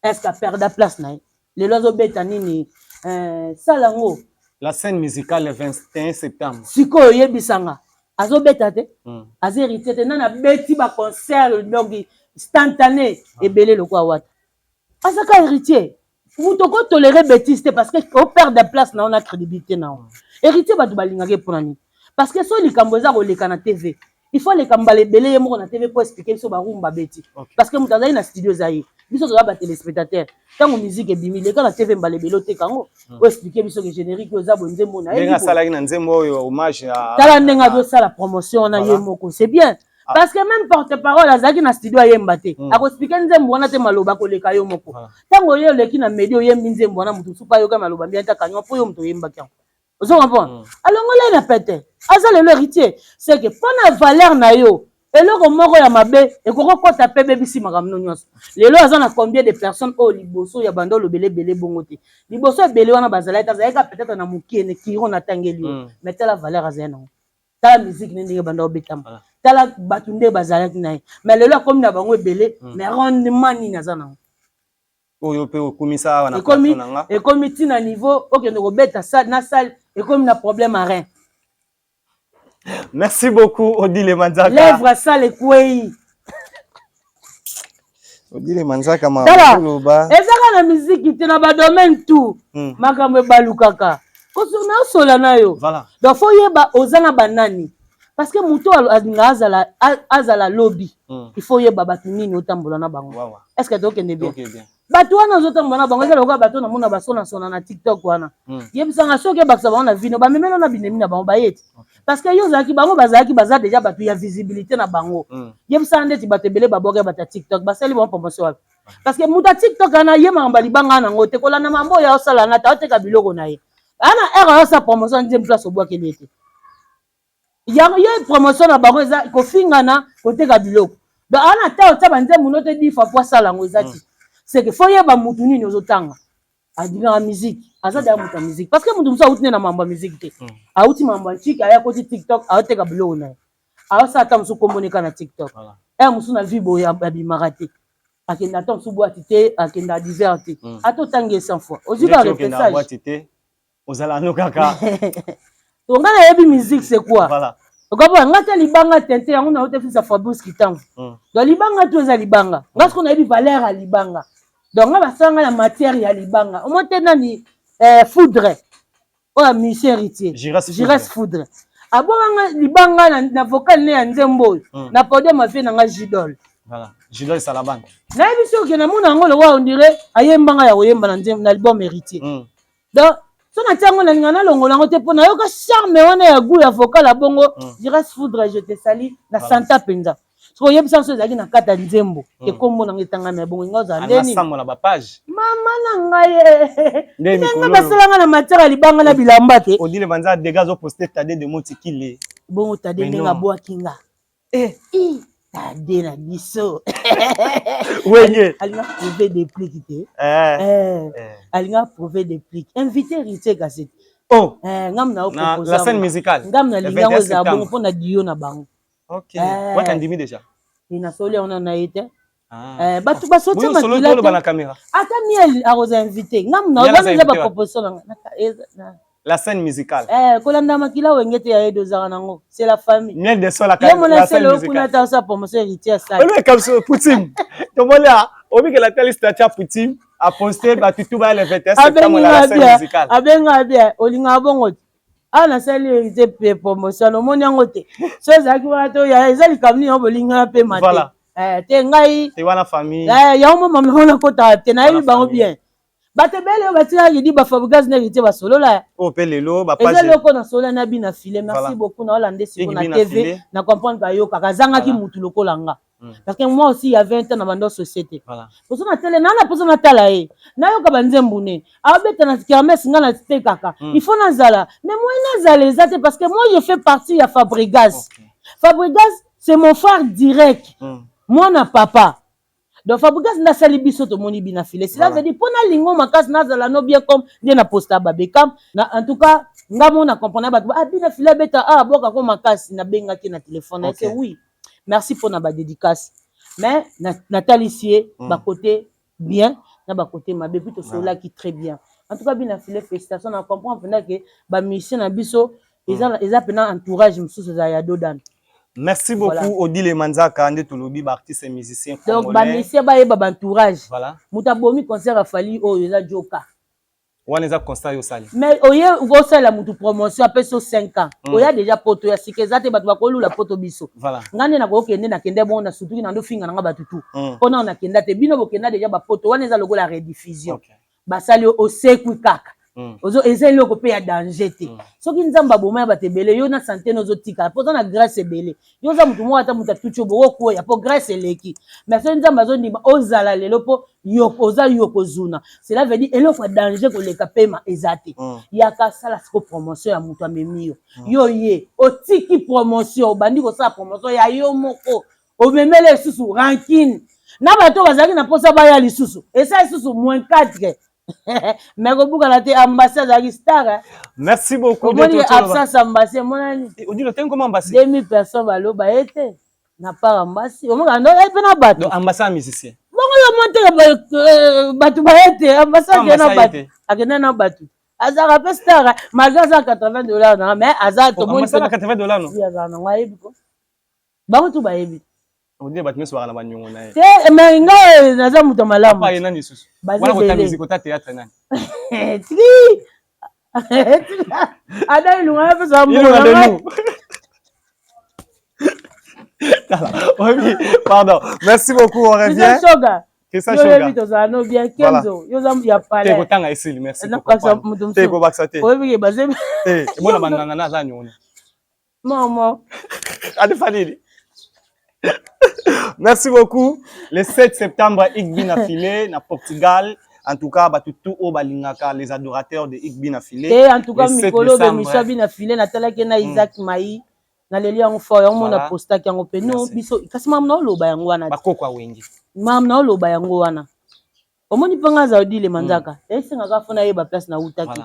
est-ce qu'à perdre la place na les lozo betanini salango la scène musicale le 21 septembre siko yebisanga azo betate az héritier te nana beti ba concert donc instantané et belé le quoi wat asaka héritier vous devez tolérer bêtise parce que au perd de place na on a crédibilité na héritier ba balingake pour nani parce que so likambo za koleka na TV il faut les kambale belé mo na TV pour expliquer so ba rumba beti parce que mutazali na studio zayi biso zo ba téléspectateur tango musique e bimi les kana TV mbale belo te kango pour expliquer biso que générique za bonze mo na nga sala na nzembo yo hommage à tala ndenga do sala promotion na ye moko c'est bien parce que même porte-parole azaki na studio ayemba te akoexpliquer nzembo wana te maloba koleka yo moko tango yo leki na medio yembi nzembo wana mutu supa yo ka maloba bien ta kanyo po yo mutu yemba kya ozo comprendre alongola na pete azale le héritier c'est que pona valeur na yo eloko moko ya mabe ekoko kota pe bebisi makamno nyonso lelo azana combien de personnes au liboso ya bando lobele bele bongo te liboso bele wana bazala ka peut-être na mukene kiro na tangeli mais tala valeur azana tala musique ndenge bando betama tala batunde bazalaki na mais lelo comme na bango ebele mais rendement ni nazana oyo pe okumisa wana personne et comme tina niveau okende ko beta ça na salle et comme na problème à rien. Merci beaucoup Odile Manzaka. Lèvre sale kwei. Odile Manzaka ma loba. Ezaka na musique te na ba domaine tout. Makamwe balukaka. Koso na sola na yo. Voilà. Donc faut yeba ozana banani. Parce que muto azala lobby. Il faut yeba batuni ni otambola na bango. Est-ce que tokende bien? bato wana ozotambona bango eza lokola bato na mona basona na TikTok wana yebisanga soki ebakisa bango na vino bamemelo na binemi na bango bayeti parce que yo ozalaki bango bazalaki baza déjà bato ya visibilité na bango yebisanga ndeti bato ebele baboka bata TikTok basali bango promotion wapi parce que muta TikTok ana ye makambo libanga nango te kolanda mambo ya osala na ta oteka biloko na ye ana era osa promotion nzembe place obwakeli ete yango ye promotion na bango eza kofingana koteka biloko donc ana ta otya banzembe no te 10 fois po asala yango eza ti c'est que faut yeba mutu nini ozotanga adinga musique azada mutu musique parce que mutu musa outi na mambo musique te auti mambo chiki aya koti TikTok aoteka biloko na aosa ata musu komoneka na TikTok musu na vibo ya bimaka te akenda ata musu boîte te akenda diverti ato tangi 100 fois ozika repessage ozala no kaka to ngana yebi musique c'est quoi voilà okaba ngata libanga tente yango na ote fisa Fabrice Kitambo do libanga to eza libanga ngasko na yebi valeur ya libanga donc nga basanga la matière ya libanga omote nani foudre oya musicien héritier Jires Foudre abonga libanga na vocal ne ya nzembo na podium afie na nga Jidol voilà Jidol Salabanga na yebi soki na mona ngo le wa on dirait ayembanga ya oyemba na nzembo na album héritier donc so na tiango na ngana longola ngo te pona yoka charme wana ya goût ya vocal a bongo Jires Foudre je te sali na santa penza so yebisa so ezaki na kata nzembo ekombo na ngetanga na bongo ngoza ndeni na la ba page mama na ngaye ndeni basalanga na matière libanga na bilamba te odile banza dégâts au poster tade de motikile bongo tade nga boa kinga tade na biso wenge alinga prouver des pliques te alinga prouver des pliques invité héritier Kasset ngam na proposer la scène musicale ngam na linga ngo za bongo pona dio na bango ok ouais t'andimi déjà ina soli on a été batu basoti makila la caméra ata miel aroza invité ngam na wana ba proposition na la scène musicale kolanda makila wengete ya edo zara nango c'est la famille miel de sol la scène musicale kuna ta sa promotion héritier ça le comme ça Poutine to mola obi que la télé statue Poutine a posté batu tout ba le 21 septembre la scène musicale abenga bien olinga bongo ana sali héritier pe promotion omoni yango te so ezaki wana to ya ezali kamni yo bolinga pe mate te ngai te wana famille ya mo mama ona kota te na yebi bango bien bato ebele oyo batikaki di bafabrigase na héritier basolola pe lelo bapage eza loko na solola na bina file merci beaucoup na olande siko na tv na comprendre bayokaka azangaki mutu lokola nga parce que moi aussi il y a 20 ans na bando société poso na tele nana poso na tala ye nayoka banzembu ne abeta na kermesse nga na tekaka il faut nazala mais moi nazala eza te parce que moi je fais partie ya Fabrigase Fabrigase c'est mon frère direct moi na papa donc Fabrigase nasali biso tomoni bina file cela veut dire pona lingo makasi nazala no bien comme bien na posta babekam na en tout cas nga mona comprendre bato bina file beta boka ko makasi na bengaki na téléphone c'est oui merci pour na ba dédicace mais Nathalie Sié ba côté bien na ba côté mabe plutôt cela qui très bien en tout cas bina file félicitations na comprendre que ba musicien na biso ils a pena entourage mususu za ya dodan. Merci beaucoup Odile Manzaka ande tolobi ba artiste et musicien congolais. Donc ba musicien ba yeba ba entourage. Voilà. Muta bomi concert a fali oyo eza joka. Wana eza constat yo sali. Mais oye go sala mutu promotion après so 5 ans. Oya déjà poto ya sikezate bato bakolula poto biso. Voilà. Ngane na ko kende na kende bon na surtout na ndo finga na batu tout. Pona na kenda te bino bo kenda déjà ba poto wana eza logo la rediffusion. Ba sali o seku kaka. Ozo ezeli loko pe ya danger te soki nzamba boma ba tebele yo na santé nozo tika po na grâce ebele yo za mutu mo ata muta tucho bo ko ya po grâce eleki mais so nzamba zo ndima ozala lelo po yo oza yo kozuna cela veut dire eloko danger ko leka pema ezate ya ka sala siko promotion ya mutu amemio yo ye otiki promotion bandi ko sala promotion ya yo moko o memele susu ranking na bato bazaki na posa ba ya lisusu esa susu -4 mais kobuka la te ambassade à star. Merci beaucoup de ton absence ambassade monani. On dit le temps comment ambassade 2000 personnes baloba été na pas ambassade. On m'a ndona pe na bato. Donc ambassade musicien. Bongo yo monte bato ba été ambassade na bato. Akena na bato. Azara pe star malgré ça $80 na mais azar to monte $80 non. Oui azar na ngayebi ko. Bango tu ba yebi. On dit batme soir na banyongo na ye. Te mais nga naza muto malamu. Papa yena ni susu. Wala ko ta musique ta théâtre nani. Tiki. Ada ilunga pe sa mbona. Oui, pardon. Merci beaucoup, on revient. Que ça choque. Tozano bien Kenzo. Yoza ya palais. Te kotanga esili, merci. Te ko baksate. Oui, basé. Eh, bona banana na za nyona. Maman. Allez Fanny. Merci beaucoup. Le 7 septembre, Igbi na filé na Portugal. En tout cas, tout au balingaka les adorateurs de Igbi na filé. Et en tout cas, Mikolo be Misabi na filé na tala ke na Isaac Mai. Na leli en fo yango na posta ki yango pe no biso kasi mam na loba yango wana. Bakoko wengi. Mam na loba yango wana. Omoni panga za odile manzaka. Esinga ka fona yeba place na utaki.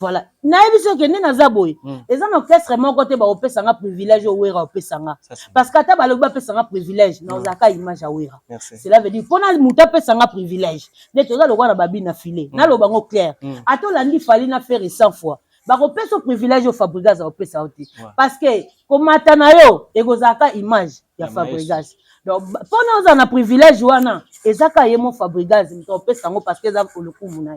Voilà. Na biso ke ne na zaboy. Eza na orchestre mon côté ba opesa nga privilège o wera opesa nga. Parce que ata ba loba pesa nga privilège na ozaka image a wera. Cela veut dire pona muta pesa nga privilège. Ne toza lokwa na babi na filé. Na loba ngo clair. Ato landi fali na faire 100 fois. Ba opesa o privilège o Fabregas opesa oti. Parce que komata na yo ekozaka image ya Fabregas. Donc pona oza na privilège wana ezaka yemo Fabregas mto opesa ngo parce que za olukumu na.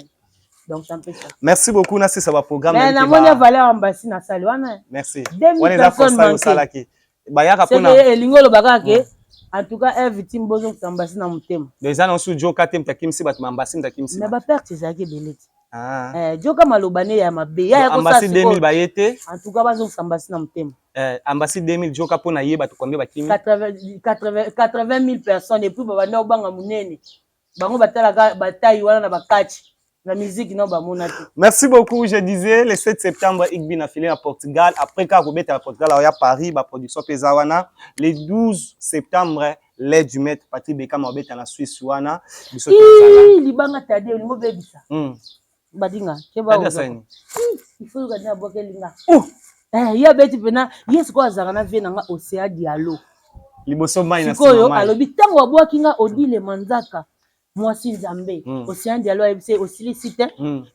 Donc ça me fait ça. Merci beaucoup na c'est ça va programme. Mais na monia valeur ambassade na salle wana. Merci. On est là pour ça salaki. Ba yaka pona. C'est lingolo bakake. En tout cas, victime bozo ambassade na mutema. Les gens ont su joka tem takimsi bat ambassade takimsi. Mais ba perte ezaki beleti. Ah. Joka malobane ya mabe. Ya ko ça. Ambassade 2000 bayete. En tout cas bazo ambassade na mutema. Ambassade 2000 joka pona yeba to combien bakimi? 80 000 personnes et puis ba na obanga munene. Bango batala bataille wana na bakati. La musique non ba monate. Merci beaucoup. Je disais le 7 septembre Igbi na filé à Portugal après ka robeta à Portugal à Paris ba production pesawana le 12 septembre l'aide du maître Patrick Bekam obeta na Suisse wana biso tozala. Libanga tade lingo bebisa. Badinga ke ba. Il faut regarder boke linga. Ya beti pena yes ko azaka na vie na nga Océan Diallo. Liboso mai na sikoyo alobi tango abwaki nga Odile Manzaka. Moi si Nzambe Océan Diallo MC aussi cité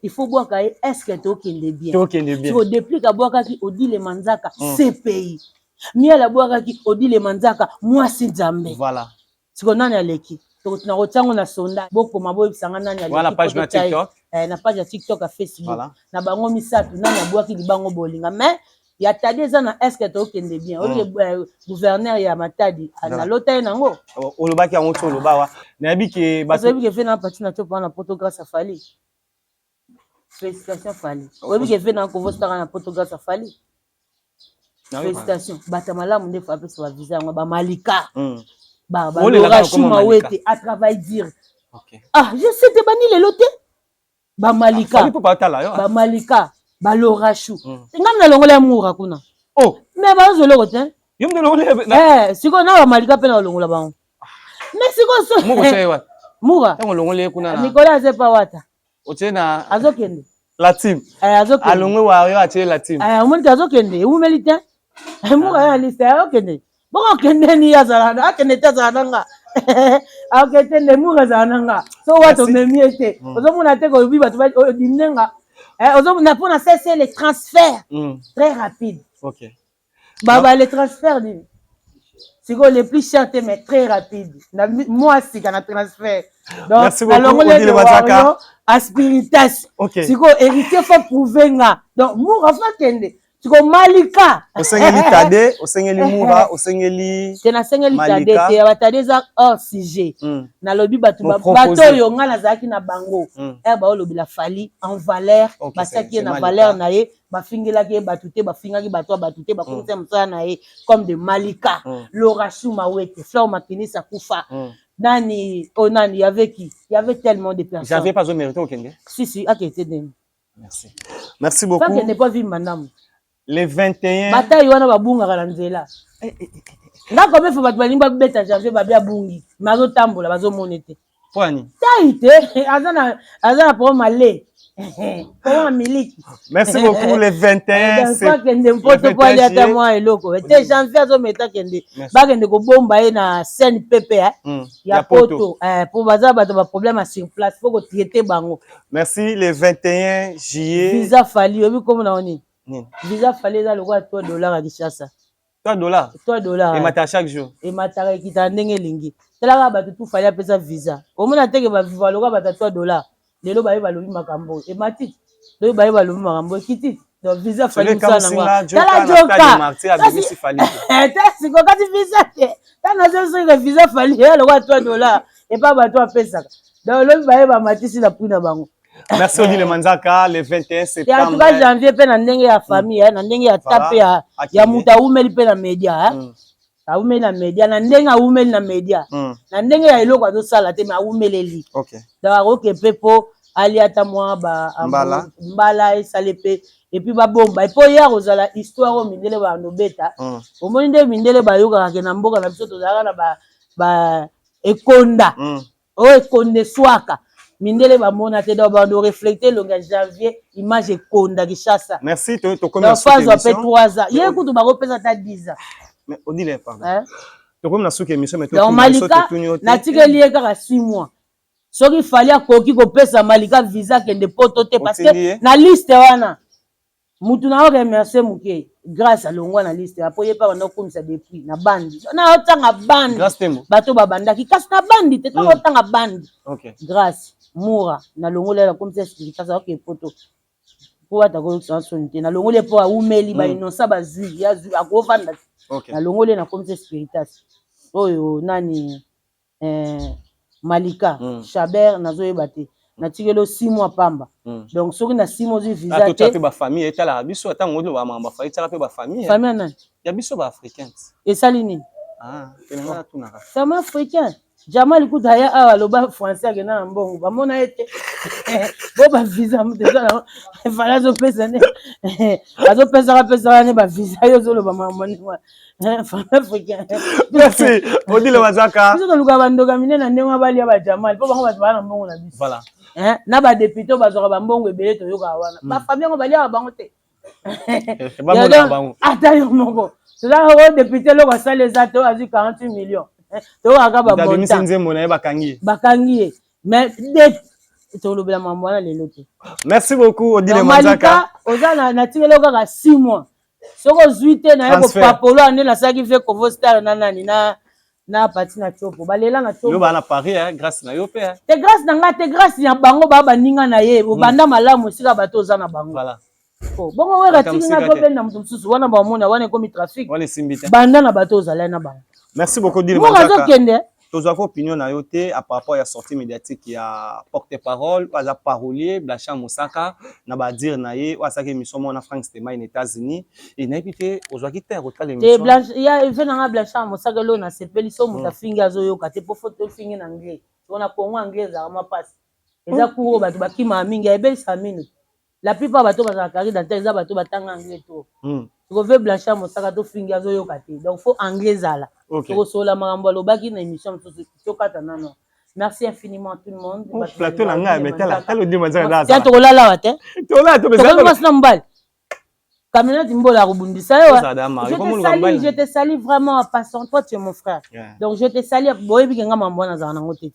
il faut boire que est-ce que tokende bien tu faut depuis ka boire ki Odile Manzaka CPI mia la boire ki Odile Manzaka moi si Nzambe voilà siko nani aleki to na rotango na sonda boko mabo bisanga nani aleki voilà page na TikTok na page ya TikTok à Facebook na bango misatu nani aboire ki libango bolinga mais ya tadi eza na est-ce que tokende bien ok gouverneur ya Matadi na lota nango olobaki yango to lobawa na yabi ke baso yabi ke fait na partie na to pa na photographe Fali félicitations Fali obi ke fait na ko vostara na photographe Fali félicitations bata malamu ndefu apesa ba visa ngo ba Malika ba Laura Chuma wete à travail dire ok ah je sais te bani le loté ba Malika ba Malika ba Laura Chou ngam na longola moura kuna oh mais ba zolo te yom de longola siko na ba Malika pe na longola ba mais siko so muko chewa moura tango longola kuna na Nicolas zepa wata otena azokende la team azokende alongwe wa yo atie la team omoni azokende umeli te moura ya liste azokende boko kende ni azalana akende te azalana akete ne moura azalana so wato memiete ozomona te ko biba to dimnenga ozomona pona cesser les transferts très rapide ok baba les transferts c'est quoi les plus chers mais très rapide moi c'est qu'on a transfert donc merci beaucoup Odile Manzaka aspiritas ok c'est quoi héritier faut prouver nga donc moura fa kende c'est quoi Malika osengeli tade osengeli moura osengeli c'est na sengeli tade te batade za hors sujet na lobi bato yo nga na zaki na bango ba lobi la Fali en valeur basaki na valeur na ye bafingelaki bato te bafingaki bato te bakomisa msana na ye comme de Malika Laura Chuma wete Fleur Makinisa kufa nani onani il y avait tellement de personnes j'avais pas mérité okende si akete dem merci beaucoup ça n'est pas vu madame le 21 bataille wana babungaka na nzela ndako befa bato balingi babeta janvier babia bungi mazotambola bazomona te poani tai te aza na problème ale comment miliki merci beaucoup le 21 c'est kende mpoto po ali ata mwa eloko te janvier azometa kende bakende kobomba ye na scène pepe ya poto po baza bato ba problème sur place faut ko traiter bango merci le 21 juillet visa Fali obi comme na oni visa Fali za lokwa $3 à Kinshasa $3 et mata chaque jour et mata kita ndenge lingi tala ba tout Fali apesa visa omona teke ba viva lokwa ba $3 lelo ba yeba lobi makambo et mati lelo ba yeba lobi makambo kiti donc visa Fali msana ngwa tala joka c'est quoi quand visa te tana zo visa Fali lokwa $3 et pas bateau à Pesaka. Donc le baye ba matisi la prix na bango. Merci Odile Manzaka le 21 septembre. Et en tout cas janvier pe na ndenge ya famille na ndenge ya tape ya muta umeli pe na media aumeli na media na ndenge aumeli na media na ndenge ya eloko azo sala te mais aumeleli. OK. Donc OK pepo ali ata mwa ba mbala esale pe et puis ba bomba et puis hier ozala histoire o mindele ba ndobeta au moins nde mindele ba yoka ke na mboka na biso tozala na ba ekonda o ekonde swaka mindele ba mona te do ba ndo refléter le janvier image ekonda Kishasa. Merci to comme sur émission 3 ans hier kutu ba repesa ta 10 ans mais Odile pardon to comme na souke émission mais to donc Malika na tikeli eka 6 mois soki fallait akoki kopesa Malika visa kende poto te parce que na liste wana mutu na remercier muke grâce à longwa na liste apoye pa bana komisa depuis na bandi na otanga bandi bato babandaki kasi na bandi te to otanga bandi grâce mura na longola komisa sikasa ok poto po ata ko sansonite na longole po aumeli ba inosa bazui ya zu akovanda na longole na komisa spiritas oyo nani Malika Chaber nazoyeba te na tikelo 6 mois pamba donc soki na 6 mois visa te ba famille etala biso ata ngolo ba mamba fa etala pe ba famille nani ya biso ba africains et salini tenanga tunaka sama africain Jamal kuta ya awa loba français ke na mbongo ba mona ete bo ba visa muteza fala zo pesa ne azo pesa ne ba visa yo zo loba mamoni wa africain. Merci Odile Manzaka biso luka bandoka minena ndenge bali ya ba Jamal po bango ba bana mbongo na biso voilà na ba député bazoka ba mbongo ebele to yoka wana ba famille ngo bali ya bango te ba mona bango ata yo moko cela o député lo ba sale za to azu 48 millions to aka ba monta bakangi mais to lo bela mambo na lelo te. Merci beaucoup Odile Manzaka oza na tikelo kaka 6 mois soko zuite na yeko papolo ane na saki fe Convo Star na nani na parti na chopo balela na chopo yo ba na Paris grâce na yo pe te grâce na nga te grâce ya bango ba baninga na ye obanda malamu sika bato oza na bango voilà bongo wera tinga ko pe na mutu mususu wana ba mona wana komi trafic wala simbite banda na bato ozala na bango. Merci beaucoup Odile Manzaka toza ko opinion na yo te à rapport à sortie médiatique ya porte-parole pas parolier Blanchard Moussaka na ba dire na ye wa saka émission mona Frank Stema aux États-Unis et na epité ozwaki te rotala émission te ya venanga Blanchard Moussaka lo na sepeli so muta fingi azoyoka te po photo fingi na anglais on Congo anglais za ma passe eza kuro bato bakima mingi ebeli sa minute la plupart bato bazala kari dans tes bato batanga anglais to tu veux Blanchard Moussaka to fingi azoyoka te donc faut anglais zala to sola marambo lobaki na émission to kata nano. Merci infiniment à tout le monde. Plateau na nga mais tala Odile Manzaka na ça to kolala wa te to la to bezala to na mbal Kamena Timbola Rubundisa je te salue vraiment en passant toi tu es mon frère donc je te salue boy bi nga mambo na za na ngote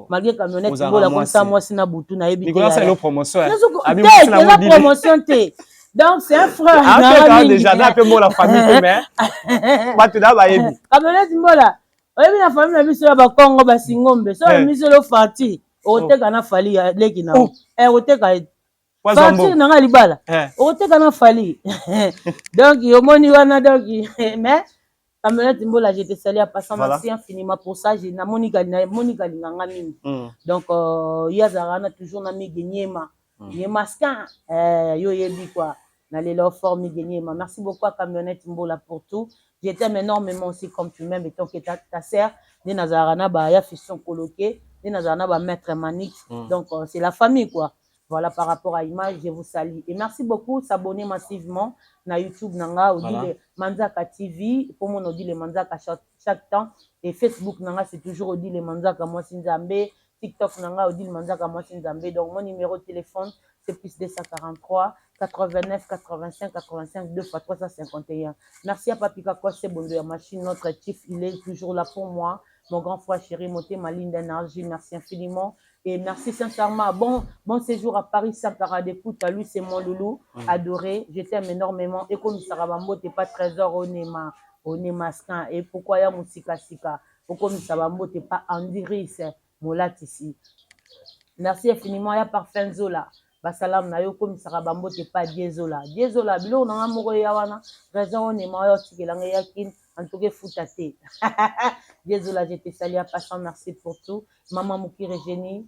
malgré camionnette Timbola comme ça moi sina butu na yebi Nicolas c'est la promotion abi moi la promotion te donc c'est un frère déjà na peu moi la famille mais batu da ba yebi camionnette Timbola oyebi na famille na biso ya ba Kongo ba Singombe so miso lo fati oteka na fali ya leki na oteka partir na nga libala oteka na fali donc yomoni wana donc mais Kamena Timbola je te salue à passant merci infiniment pour ça j'ai na Monica nganga mingi donc yazarana toujours na migenyema Yemaskan yo yebi quoi na lelo forme migenyema merci beaucoup à Kamena Timbola pour tout je t'aime énormément aussi comme tu m'aimes et tant que ta sœur ni nazarana ba ya fiston coloqué ni nazarana ba maître Manix donc c'est la famille quoi. Voilà par rapport à l'image, je vous salue. Et merci beaucoup, s'abonner massivement na YouTube nanga Odile Manzaka TV pour mon Odile Manzaka chaque temps et Facebook nanga c'est toujours Odile Manzaka moi Sinzambe, TikTok nanga Odile Manzaka moi Sinzambe. Donc mon numéro de téléphone c'est plus 243 89 85 85 2 fois 351. Merci à Papika Kwase Bondo ya machine notre chief, il est toujours là pour moi. Mon grand frère chéri Moté ma ligne d'énergie, merci infiniment. Et merci sincèrement. Bon séjour à Paris, Sankara d'écoute. À lui, c'est mon loulou, adoré. Je t'aime énormément. Et comme Sarabambo, t'es pas trésor, on est masquin. Et pourquoi y a mon sika? Pourquoi Sarabambo, t'es pas Andiris, Molat ici. Merci infiniment. Il y a parfum Zola. Basalam na yo comme Sarabambo, t'es pas Diezola. Diezola, bilo, on a un amoureux yawana. Raison, on est maillot, tikelanga yakin. En tout cas, foutate. Désolé, j'étais salé à passant, merci pour tout. Maman Moukire Génie.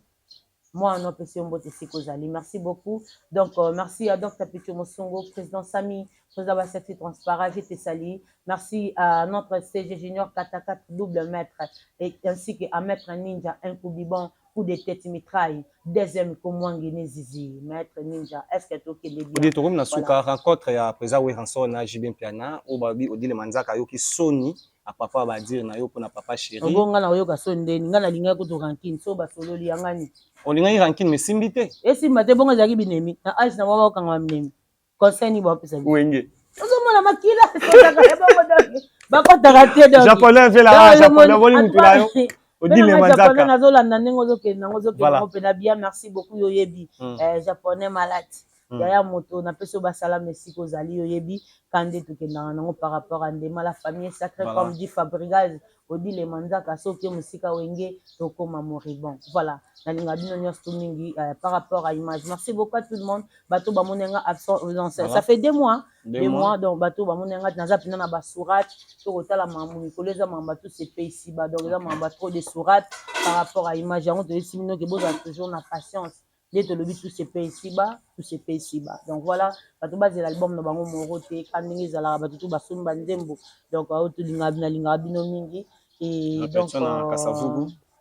Moi, on a merci beaucoup. Donc, merci à Dr. Pichu Mosongo, président Sami, président Bassati Transparent, j'étais sali. Merci à notre CG Junior 4 double maître, et ainsi qu'à Maître Ninja, un coup bibon, coup de tête mitraille, deuxième Komwangene Zizi, Maître Ninja. Est-ce que tu es bien? Vous dites, vous avez rencontre à présent, où Hanson a Jibin Piana, ou Babi, ou dit le Manzaka, qui Sony, à papa va dire, na yo pour na papa chéri. On a eu Sonde, Nana Linga Rankin, so Basolo Liangani. On a eu Rankin, mais Simbite. Et si ma bon Zagi Binemi, na Ice na Wawa Kangamnemi, conseil ni Bapisa. Wenge. Ozomona makila, bakota raté donc. Japonais fait la japonais, voli mutulayo. Odile Manzaka. Nazolanda ndenge ozokenda ngozokenda mpena bien, merci beaucoup yoyebi. Japonais malade. Yaya moto na peso basala merci kozali yoyebi kande tokendanga nango par rapport à ndema la famille sacrée comme dit Fabregas Odile Manzaka soki musika wenge tokoma moribond. Voilà, nalinga bino nyonso mingi par rapport à image. Merci beaucoup à tout le monde. Bato bamonenga absent, ça fait 2 mois. 2 mois donc bato bamonenga naza pina na basurat to kotala mamuni koleza mamba tout ces pays ici ba donc là mamba trop de surat par rapport à image yango to simino ke boza toujours na patience. Dès que le but tout se paye ici-bas, tout se paye ici-bas. Donc voilà, quand on base l'album de Bango Morote, quand on est à la bataille, basum banzembo. Donc auto linga bino mingi et donc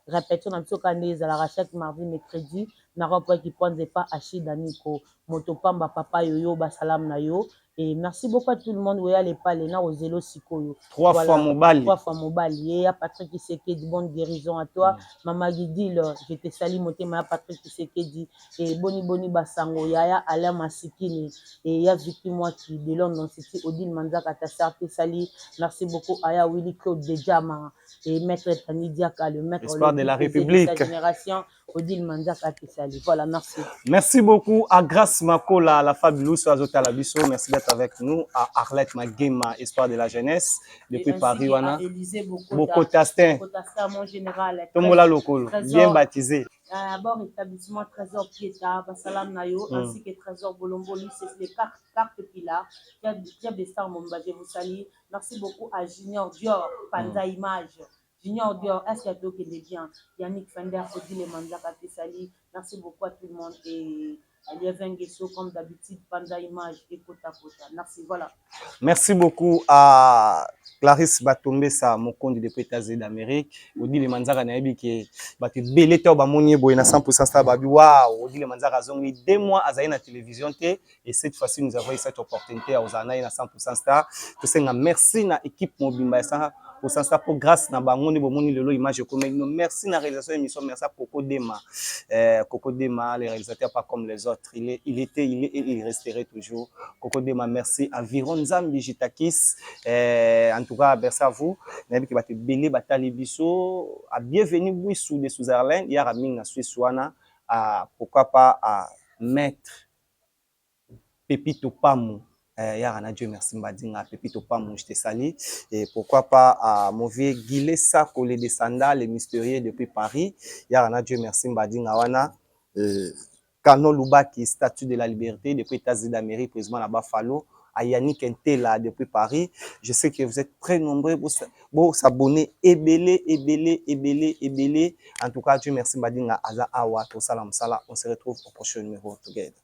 répétons un peu quand on est à la rachat mardi mercredi, na rapport qui prend pas Achida Nico, motopamba papa yoyo basalam na yo. Et merci beaucoup à tout le monde. Oui, allez pas les na au zélo sikoyo. 3 fois mobile. 3 fois mobile. Il y a Patrick Kisekedi, bonne guérison à toi. Maman Guidi, je te salue, ma Patrick Kisekedi. Et Boni Basango, Yaya Alain Masikini. Et il y a Victor moi qui de London City, Odile Manzaka, ta sali. Merci beaucoup, Aya Willy Claude Dejama. Et Maître Tanidiaka, le maître de la République. Génération. Odile Manzaka qui salue. Voilà, merci. Merci beaucoup à Grace Makola, la fabuleuse Azota Labiso. Merci d'être avec nous. À Arlette Magema, espoir de la jeunesse. Depuis Paris, Wana. Beaucoup Tastin. Mon général. Tomola Lokolo. Bien baptisé. D'abord, établissement Trésor Pieta, Basalam Nayo, ainsi que Trésor Bolomboli, c'est les cartes Pilar. Il y a des stars, mon je vous salue. Merci beaucoup à Junior Dior, Panda Image. Junior Dior, est-ce que tu es bien? Yannick Fender, Odile Manzaka Tessali. Merci beaucoup à tout le monde. Et Alia Vengesso, comme d'habitude, Panda Image et Kota Kota. Merci, voilà. Merci beaucoup à Clarisse Batombe, sa mokondi depuis États-Unis d'Amérique. Odile Manzaka Naibi qui est belé tao ba monier boyena 100% sta babi. Waouh, Odile Manzaka zongi 2 mois à la télévision et cette fois-ci nous avons eu cette opportunité à Ozana na 100% star. Tout ça merci na équipe Mobimba ça. Pour ça, pour grâce na bango ni bomoni lelo image comme merci na réalisation émission, merci à Coco Dema. Coco Dema, les réalisateurs pas comme les autres, il était et il resterait toujours. Coco Dema, merci à Viron Zambi Jitakis. En tout cas, merci à vous. Nabi ki bate belé batali biso, à bienvenue Bouissou de Suzerland, il y a Raming na Suisse wana, pourquoi pas à Maître Pepito Pamou. Yarana Dieu merci Mbadinga Pepito Pamou je te salue et pourquoi pas à mauvais Guilé Sako les descendants les mystérieux depuis Paris. Yarana Dieu merci Mbadinga wana Kano Lubaki statue de la liberté depuis États-Unis d'Amérique président là Buffalo. À Yannick Ntela depuis Paris. Je sais que vous êtes très nombreux pour s'abonner. Ebélé. En tout cas, Dieu merci Mbadinga Aza Awa to salam sala. On se retrouve au prochain numéro together.